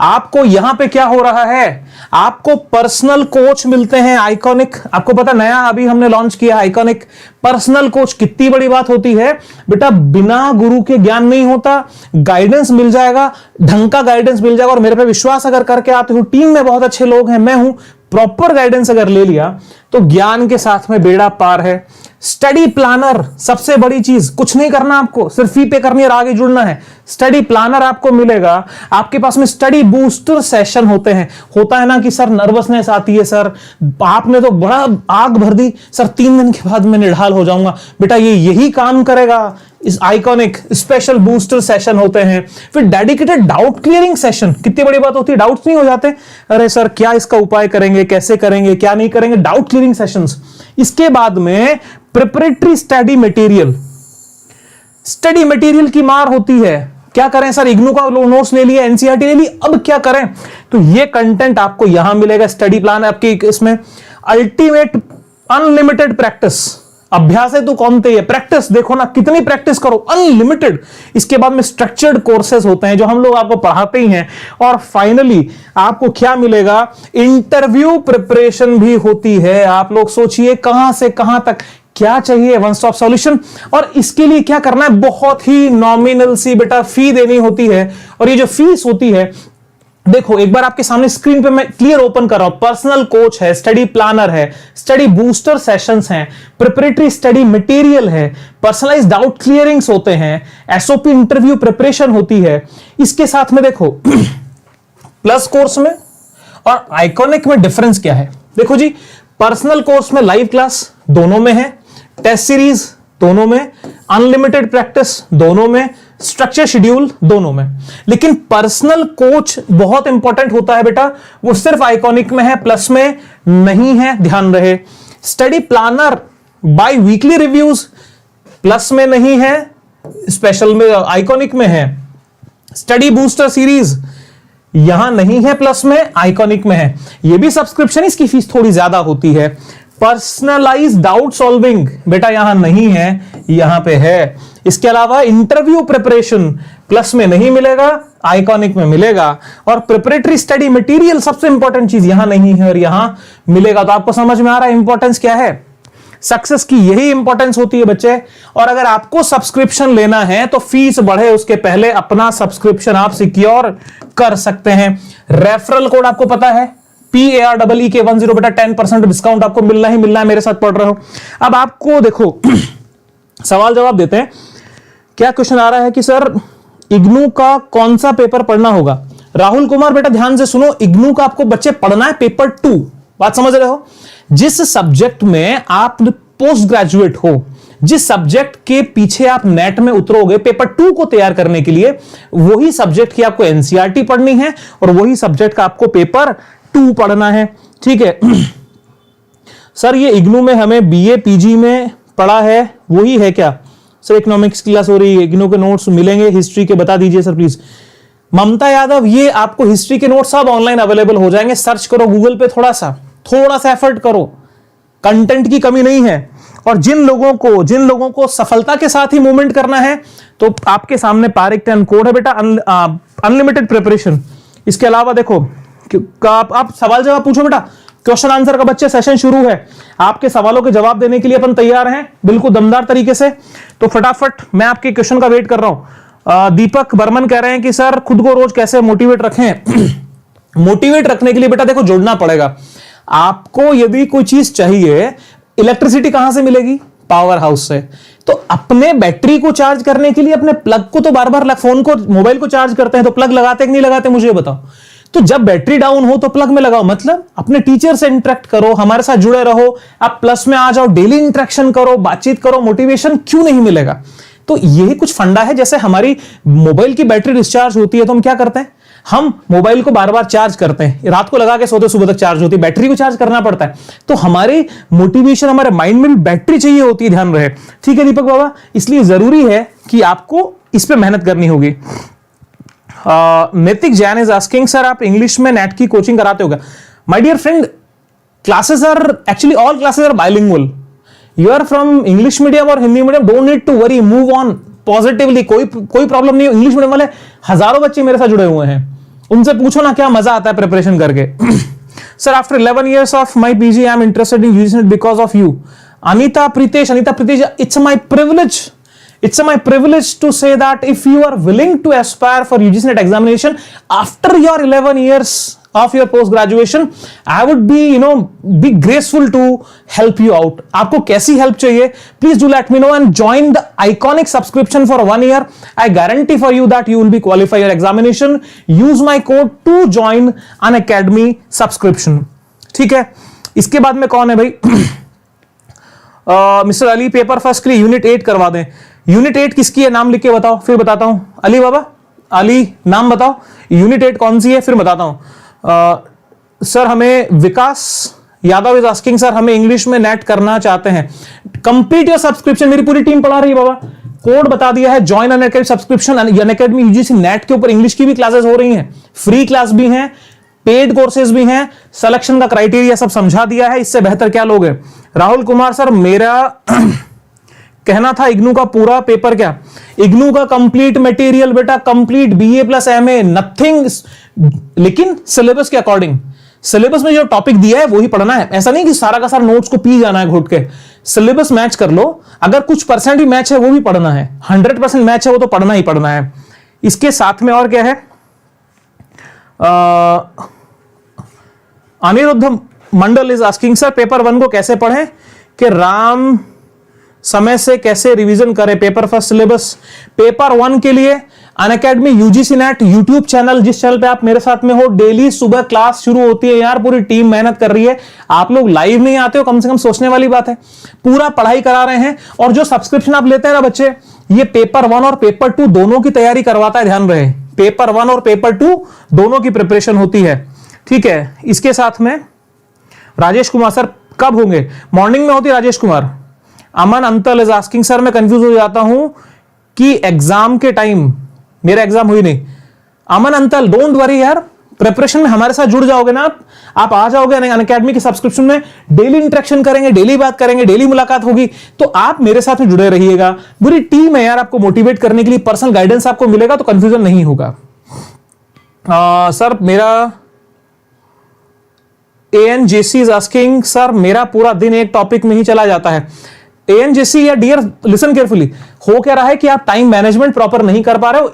आपको यहां पे क्या हो रहा है, आपको पर्सनल कोच मिलते हैं आइकॉनिक, आपको पता नया अभी हमने लॉन्च किया आइकॉनिक पर्सनल कोच। कितनी बड़ी बात होती है बेटा, बिना गुरु के ज्ञान नहीं होता, गाइडेंस मिल जाएगा, ढंग का गाइडेंस मिल जाएगा। और मेरे पे विश्वास अगर करके आते हो, टीम में बहुत अच्छे लोग हैं, मैं हूं, प्रॉपर गाइडेंस अगर ले लिया तो ज्ञान के साथ में बेड़ा पार है। स्टडी प्लानर सबसे बड़ी चीज, कुछ नहीं करना आपको, सिर्फ फी पे करनी और आगे जुड़ना है। स्टडी प्लानर आपको मिलेगा, आपके पास में स्टडी बूस्टर सेशन होते हैं। होता है ना कि सर नर्वसनेस आती है, सर आपने तो बड़ा आग भर दी, सर 3 दिन के बाद मैं निढाल हो जाऊंगा। बेटा ये यही काम करेगा, इस आइकॉनिक स्पेशल बूस्टर सेशन होते हैं। फिर डेडिकेटेड डाउट क्लियरिंग सेशन, कितनी बड़ी बात होती है, डाउट्स नहीं हो जाते, अरे सर क्या इसका उपाय करेंगे, कैसे करेंगे, क्या नहीं करेंगे, डाउट क्लियरिंग सेशंस। इसके बाद में preparatory study material, study material की मार होती है। क्या करें सर, इग्नू का नोट्स ले लिया, एनसीईआरटी ले ली, अब क्या करें? तो ये कंटेंट आपको यहां मिलेगा। स्टडी प्लान आपके इसमें अल्टीमेट अनलिमिटेड प्रैक्टिस, अभ्यास है तो कौन थे, प्रैक्टिस देखो ना कितनी प्रैक्टिस करो, अनलिमिटेड। इसके बाद में स्ट्रक्चर्ड कोर्सेज होते हैं जो हम लोग आपको पढ़ाते ही हैं। और फाइनली आपको क्या मिलेगा, इंटरव्यू प्रिपरेशन भी होती है। आप लोग सोचिए कहां से कहां तक क्या चाहिए, वन स्टॉप सॉल्यूशन। और इसके लिए क्या करना है, बहुत ही नॉमिनल सी बेटा फी देनी होती है। और ये जो फीस होती है, देखो एक बार आपके सामने स्क्रीन पे मैं क्लियर ओपन कर रहा हूं, पर्सनल कोच है, स्टडी प्लानर है, स्टडी बूस्टर सेशंस हैं, प्रिपरेटरी स्टडी मटेरियल है, पर्सनलाइज्ड डाउट क्लियरिंग्स होते हैं, एसओपी इंटरव्यू प्रिपरेशन होती है। इसके साथ में देखो प्लस कोर्स में और आइकॉनिक में डिफरेंस क्या है। देखो जी, पर्सनल कोर्स में लाइव क्लास दोनों में है, टेस्ट सीरीज दोनों में, अनलिमिटेड प्रैक्टिस दोनों में, स्ट्रक्चर शेड्यूल दोनों में। लेकिन पर्सनल कोच बहुत इंपॉर्टेंट होता है बेटा, वो सिर्फ आइकॉनिक में है, प्लस में नहीं है, ध्यान रहे। Study planner by weekly reviews plus में नहीं है, स्पेशल में आइकॉनिक में है। स्टडी बूस्टर सीरीज यहां नहीं है, प्लस में आइकॉनिक में है। ये भी सब्सक्रिप्शन, इसकी फीस थोड़ी ज्यादा होती है। पर्सनलाइज डाउट सॉल्विंग बेटा यहां नहीं है, यहां पे है। इसके अलावा इंटरव्यू प्रिपरेशन प्लस में नहीं मिलेगा, आइकॉनिक में मिलेगा। और प्रिपरेटरी स्टडी मटेरियल सबसे इंपॉर्टेंट चीज यहां नहीं है और यहां मिलेगा। तो आपको समझ में आ रहा है इंपॉर्टेंस क्या है? सक्सेस की यही इंपॉर्टेंस होती है बच्चे। और अगर आपको सब्सक्रिप्शन लेना है तो फीस बढ़े उसके पहले अपना सब्सक्रिप्शन आप सिक्योर कर सकते हैं। रेफरल कोड आपको पता है PAREEK10 बेटा 10% डिस्काउंट आपको मिलना ही मिलना है। मेरे साथ पढ़ रहे हो। अब आपको देखो सवाल जवाब देते हैं। क्या क्वेश्चन आ रहा है कि सर इग्नू का कौन सा पेपर पढ़ना होगा? राहुल कुमार बेटा ध्यान से सुनो, इग्नू का आपको बच्चे पढ़ना है पेपर 2। बात समझ रहे हो? जिस सब्जेक्ट में आप पोस्ट ग्रेजुएट हो, जिस सब्जेक्ट के पीछे आप नेट में उतरोगे पेपर 2 को तैयार करने के लिए, वही सब्जेक्ट की आपको एनसीईआरटी पढ़नी है और वही सब्जेक्ट का आपको पेपर 2 पढ़ना है। ठीक है सर, ये इग्नू में हमें बीए पीजी में पढ़ा है वही है क्या? सर इकोनॉमिक्स क्लास हो रही है, इग्नू के नोट्स मिलेंगे हिस्ट्री के, बता दीजिए सर प्लीज। ममता यादव, ये आपको हिस्ट्री के नोट्स सब ऑनलाइन अवेलेबल हो जाएंगे। सर्च करो गूगल पे, थोड़ा सा एफर्ट करो, कंटेंट की कमी नहीं है। और जिन लोगों को सफलता के साथ ही मूवमेंट करना है तो आपके सामने पारिक 10 कोड है बेटा, अनलिमिटेड प्रिपरेशन। इसके अलावा देखो आप सवाल जवाब पूछो बेटा, क्वेश्चन आंसर का बच्चे सेशन शुरू है। आपके सवालों के जवाब देने के लिए अपन तैयार हैं बिल्कुल दमदार तरीके से। तो फटाफट मैं आपके क्वेश्चन का वेट कर रहा हूं। दीपक बर्मन कह रहे हैं कि सर खुद को रोज कैसे मोटिवेट रखें? मोटिवेट रखने के लिए बेटा देखो जुड़ना पड़ेगा आपको। यदि कोई चीज चाहिए, इलेक्ट्रिसिटी कहां से मिलेगी? पावर हाउस से। तो अपने बैटरी को चार्ज करने के लिए अपने प्लग को तो बार बार फोन को, मोबाइल को चार्ज करते हैं, तो प्लग लगाते कि नहीं लगाते मुझे बताओ। तो जब बैटरी डाउन हो तो प्लग में लगाओ। मतलब अपने टीचर से इंटरेक्ट करो, हमारे साथ जुड़े रहो, आप प्लस में आ जाओ, डेली इंटरेक्शन करो, बातचीत करो, मोटिवेशन क्यों नहीं मिलेगा? तो यही कुछ फंडा है। जैसे हमारी मोबाइल की बैटरी डिस्चार्ज होती है तो हम क्या करते हैं? हम मोबाइल को बार बार चार्ज करते हैं, रात को लगा के सोते सुबह तक चार्ज होती है, बैटरी को चार्ज करना पड़ता है। तो हमारी मोटिवेशन, हमारे माइंड में भी बैटरी चाहिए होती है, ध्यान रहे। ठीक है दीपक बाबा, इसलिए जरूरी है कि आपको इस पे मेहनत करनी होगी। Naitik Jain is asking sir आप इंग्लिश में नेट की कोचिंग कराते हो क्या? My dear friend, classes are actually all classes are bilingual. You are from English medium और Hindi medium, don't need to worry, move on positively. कोई प्रॉब्लम नहीं है। इंग्लिश मीडियम वाले हजारों बच्चे मेरे साथ जुड़े हुए हैं, उनसे पूछो ना क्या मजा आता है प्रिपरेशन करके। Sir after 11 years of my PG I am interested in UGC NET because of you. Anita Pritesh, it's my privilege to say that if you are willing to aspire for UGC NET examination after your 11 years of your post graduation, I would be graceful to help you out. आपको कैसी help चाहिए? Please do let me know and join the iconic subscription for 1 year. I guarantee for you that you will be qualify your examination. Use my code to join Unacademy subscription. ठीक है, इसके बाद में कौन है भाई? Mister Ali, paper first के लिए यूनिट 8 करवा दें। यूनिट 8 किसकी है? नाम लिख के बताओ, फिर बताता हूं। अली बाबा, अली नाम बताओ, यूनिट 8 कौन सी है, फिर बताता हूं। सर हमें विकास यादव इज आस्किंग सर हमें इंग्लिश में नेट करना चाहते हैं। कंप्लीट योर सब्सक्रिप्शन, मेरी पूरी टीम पढ़ा रही है बाबा। कोड बता दिया है, join Unacademy subscription. Unacademy UGC net के ऊपर इंग्लिश की भी क्लासेस हो रही हैं, फ्री क्लास भी हैं, पेड कोर्सेज भी हैं, सिलेक्शन का क्राइटेरिया सब समझा दिया है। इससे बेहतर क्या लोगे? राहुल कुमार सर मेरा कहना था इग्नू का पूरा पेपर क्या? इग्नू का कंप्लीट मटेरियल बेटा, complete BA plus MA, nothing, लेकिन सिलेबस के अकॉर्डिंग। सिलेबस में जो टॉपिक दिया है वही पढ़ना है। ऐसा नहीं कि सारा का सारा नोट्स को पी जाना है घुट के। सिलेबस मैच कर लो, अगर कुछ परसेंट भी मैच है वो भी पढ़ना है, 100% मैच है वो तो पढ़ना ही पढ़ना है। इसके साथ में और क्या है? अनिरुद्ध मंडल इज आस्किंग सर पेपर 1 को कैसे पढ़ें कि राम समय से कैसे रिवीजन करें? पेपर फर्स्ट सिलेबस पेपर 1 के लिए Unacademy UGC net YouTube channel, जिस चैनल पे आप मेरे साथ में हो, डेली सुबह क्लास शुरू होती है यार, पूरी टीम मेहनत कर रही है। आप लोग लाइव नहीं आते हो, कम से कम सोचने वाली बात है। पूरा पढ़ाई करा रहे हैं और जो सब्सक्रिप्शन आप लेते हैं ना बच्चे, ये पेपर 1 और पेपर 2 दोनों की तैयारी करवाता है, ध्यान रहे। पेपर 1 और पेपर 2 दोनों की प्रिपरेशन होती है। ठीक है, इसके साथ में राजेश कुमार सर कब होंगे? मॉर्निंग में होती है राजेश कुमार। अमन अंतल इज आस्किंग सर मैं कंफ्यूज हो जाता हूं कि एग्जाम के टाइम, मेरा एग्जाम हुई नहीं। अमन अंतल डोंट वरी यार, प्रिपरेशन में हमारे साथ जुड़ जाओगे ना आप आ जाओगे अनअकैडमी के सब्सक्रिप्शन में, डेली इंटरेक्शन करेंगे, डेली बात करेंगे, डेली मुलाकात होगी, तो आप मेरे साथ में जुड़े रहिएगा। पूरी टीम है यार आपको मोटिवेट करने के लिए, पर्सनल गाइडेंस आपको मिलेगा, तो कंफ्यूजन नहीं होगा। सर मेरा एएनजेसी इज आस्किंग सर मेरा पूरा दिन एक टॉपिक में ही चला जाता है। एएनजेसी या डियर लिसन केयरफुली, हो क्या रहा है कि आप टाइम मैनेजमेंट प्रॉपर नहीं कर पा रहे हो,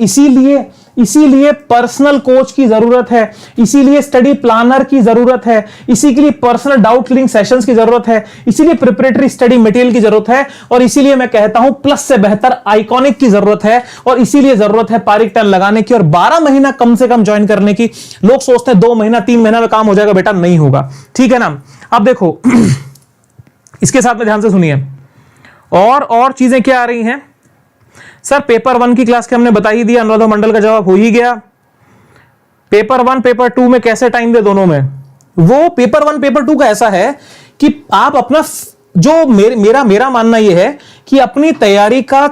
इसीलिए पर्सनल कोच की जरूरत है, इसीलिए स्टडी प्लानर की जरूरत है, इसी के लिए पर्सनल डाउट क्लियरिंग सेशंस की जरूरत है, इसीलिए प्रिपरेटरी स्टडी मटेरियल की जरूरत है, और इसीलिए मैं कहता हूं प्लस से बेहतर आइकॉनिक की जरूरत है, और इसीलिए जरूरत है पारिक 10 लगाने की और 12 महीना कम से कम ज्वाइन करने की। लोग सोचते हैं 2 महीना 3 महीना में काम हो जाएगा, बेटा नहीं होगा, ठीक है ना। अब देखो इसके साथ में ध्यान से सुनिए, और चीजें क्या आ रही हैं। सर पेपर 1 की क्लास के हमने बता ही दिया, अनुराधा मंडल का जवाब हो ही गया। पेपर 1 पेपर 2 में कैसे टाइम दे दोनों में, वो पेपर 1 पेपर 2 का ऐसा है कि आप अपना जो मेरा मानना यह है कि अपनी तैयारी का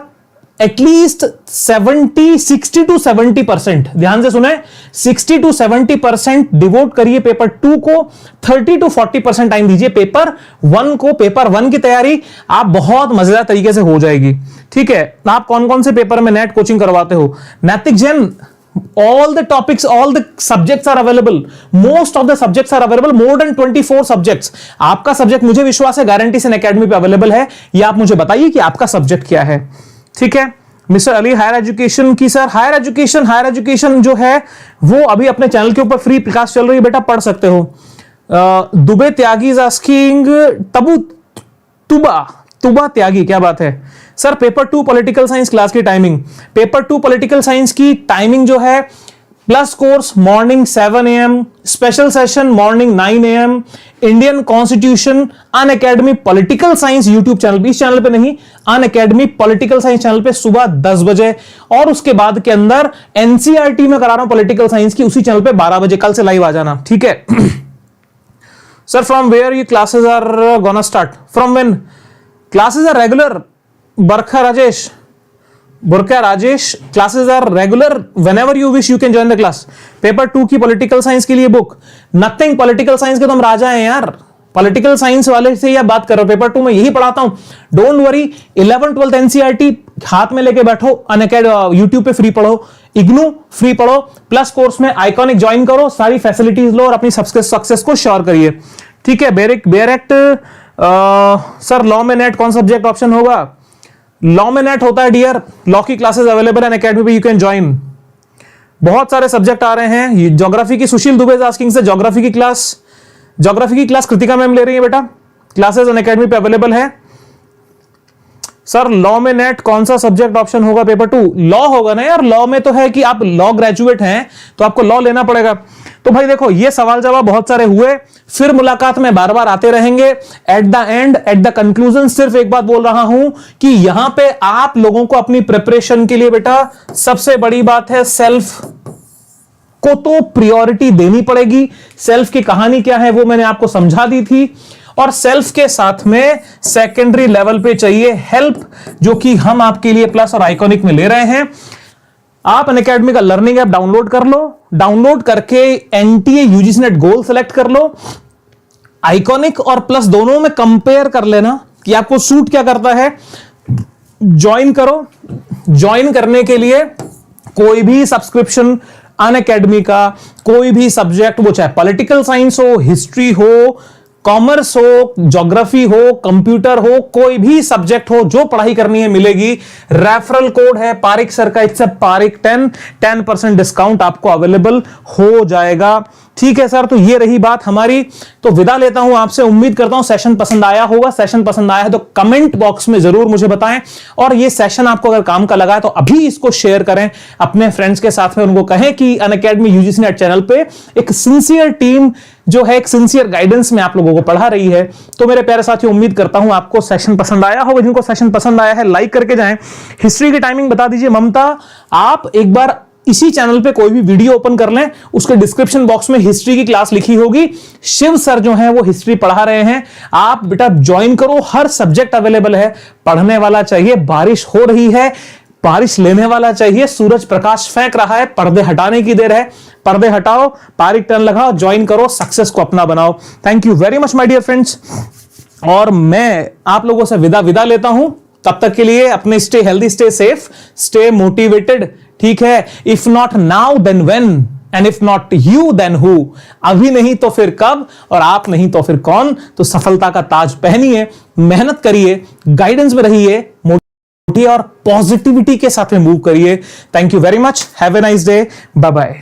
एटलीस्ट 60 to 70%, ध्यान से सुने, 60 to 70% डिवोट करिए पेपर 2 को, 30 to 40% टाइम दीजिए पेपर 1 को। पेपर 1 की तैयारी आप बहुत मजेदार तरीके से हो जाएगी, ठीक है। आप कौन कौन से पेपर में नेट कोचिंग करवाते हो? नैतिक Jain, all the topics, all the subjects are available, most of the subjects are available, more than 24 subjects। आपका सब्जेक्ट मुझे विश्वास है गारंटी से अकेडमी पे अवेलेबल है, या आप मुझे बताइए कि आपका सब्जेक्ट क्या है, ठीक है। मिस्टर अली हायर एजुकेशन की, सर हायर एजुकेशन जो है वो अभी अपने चैनल के ऊपर फ्री क्लास चल रही है, बेटा पढ़ सकते हो। दुबे त्यागी इज आस्किंग, तुबा त्यागी, क्या बात है sir. Paper 2 political science class की टाइमिंग, पेपर 2 पॉलिटिकल साइंस की टाइमिंग जो है, plus course morning 7 AM, special session morning 9 AM, Indian constitution Unacademy political science YouTube channel, इस चैनल पे नहीं, अनअकैडमी पॉलिटिकल साइंस चैनल पे सुबह 10 बजे, और उसके बाद के अंदर एनसीईआरटी में करा रहा हूं पॉलिटिकल साइंस की, उसी चैनल पे 12 बजे, कल से लाइव आ जाना, ठीक है। सर फ्रॉम वेयर ये classes are gonna start, from when? Classes are regular, Burkha Rajesh, classes are regular, whenever you wish you can join the class। Paper 2 की पॉलिटिकल साइंस के लिए बुक, नथिंग, पॉलिटिकल साइंस के तो हम राजा हैं यार, political science वाले से या बात करो, पेपर 2 में यही पढ़ाता हूं, don't worry. 11th 12th NCERT हाथ में लेके बैठो, अनअकैडमी यूट्यूब पे फ्री पढ़ो, इग्नू फ्री पढ़ो, प्लस कोर्स में आइकॉनिक ज्वाइन करो, सारी फैसिलिटीज लो और अपनी सक्सेस को श्योर करिए, ठीक है। बेरेक्ट सर लॉ में नेट कौन सब्जेक्ट ऑप्शन होगा? लॉ में नेट होता है डियर, लॉ की क्लासेस अवेलेबल है अकेडमी पे, यू कैन ज्वाइन। बहुत सारे सब्जेक्ट आ रहे हैं। ज्योग्राफी की सुशील दुबे आस्किंग से ज्योग्राफी की क्लास कृतिका मैम ले रही है बेटा, क्लासेस अकेडमी पे अवेलेबल है। सर लॉ में नेट कौन सा सब्जेक्ट ऑप्शन होगा पेपर 2? लॉ होगा ना यार, लॉ में तो है कि आप लॉ ग्रेजुएट हैं तो आपको लॉ लेना पड़ेगा। तो भाई देखो ये सवाल जवाब बहुत सारे हुए, फिर मुलाकात में बार बार आते रहेंगे। At the end, at the conclusion सिर्फ एक बात बोल रहा हूं कि यहां पे आप लोगों को अपनी प्रिपरेशन के लिए बेटा सबसे बड़ी बात है, सेल्फ को तो प्रायोरिटी देनी पड़ेगी। सेल्फ की कहानी क्या है वो मैंने आपको समझा दी थी, और सेल्फ के साथ में सेकेंडरी लेवल पे चाहिए हेल्प, जो कि हम आपके लिए प्लस और आइकॉनिक में ले रहे हैं। आप अनअकैडमी का लर्निंग ऐप डाउनलोड कर लो, डाउनलोड करके NTA UGC net goal select कर लो, आइकॉनिक और प्लस दोनों में कंपेयर कर लेना कि आपको सूट क्या करता है, ज्वाइन करो। ज्वाइन करने के लिए कोई भी सब्सक्रिप्शन अनअकैडमी का, कोई भी सब्जेक्ट, वो चाहे पॉलिटिकल साइंस हो, हिस्ट्री हो, कॉमर्स हो, ज्योग्राफी हो, कंप्यूटर हो, कोई भी सब्जेक्ट हो, जो पढ़ाई करनी है मिलेगी। रेफरल कोड है पारिक सर का, इट्स पारिक 10% डिस्काउंट आपको अवेलेबल हो जाएगा, ठीक है सर। तो ये रही बात हमारी, तो विदा लेता हूं आपसे। उम्मीद करता हूं सेशन पसंद आया होगा। सेशन पसंद आया है तो कमेंट बॉक्स में जरूर मुझे बताएं, और ये सेशन आपको अगर काम का लगा है तो अभी इसको शेयर करें अपने फ्रेंड्स के साथ में, उनको कहें कि अनअकैडमी यूजीसी नेट चैनल पे एक सिंसियर टीम जो है, एक सिंसियर गाइडेंस में आप लोगों को पढ़ा रही है। तो मेरे प्यारे साथियों, उम्मीद करता हूं आपको सेशन पसंद आया होगा। जिनको सेशन पसंद आया है लाइक करके जाएं। हिस्ट्री की टाइमिंग बता दीजिए। ममता, आप एक बार इसी चैनल पे कोई भी वीडियो ओपन कर लें, उसके डिस्क्रिप्शन बॉक्स में हिस्ट्री की क्लास लिखी होगी, शिव सर जो है वो हिस्ट्री पढ़ा रहे हैं, आप बेटा ज्वाइन करो। हर सब्जेक्ट अवेलेबल है, पढ़ने वाला चाहिए। बारिश हो रही है, बारिश लेने वाला चाहिए। सूरज प्रकाश फेंक रहा है, पर्दे हटाने की देर है। पर्दे हटाओ, पारिक टर्न लगाओ, ज्वाइन करो, सक्सेस को अपना बनाओ। Thank you very much my dear friends, और मैं आप लोगों से विदा लेता हूं। तब तक के लिए अपने stay healthy, stay safe, stay motivated, ठीक है। If not now then when, and if not you then who. अभी नहीं तो फिर कब, और आप नहीं तो फिर कौन। तो सफलता का ताज पहनिए, मेहनत करिए, गाइडेंस में रहिए, और पॉजिटिविटी के साथ में मूव करिए। Thank you very much, have a nice day, bye bye.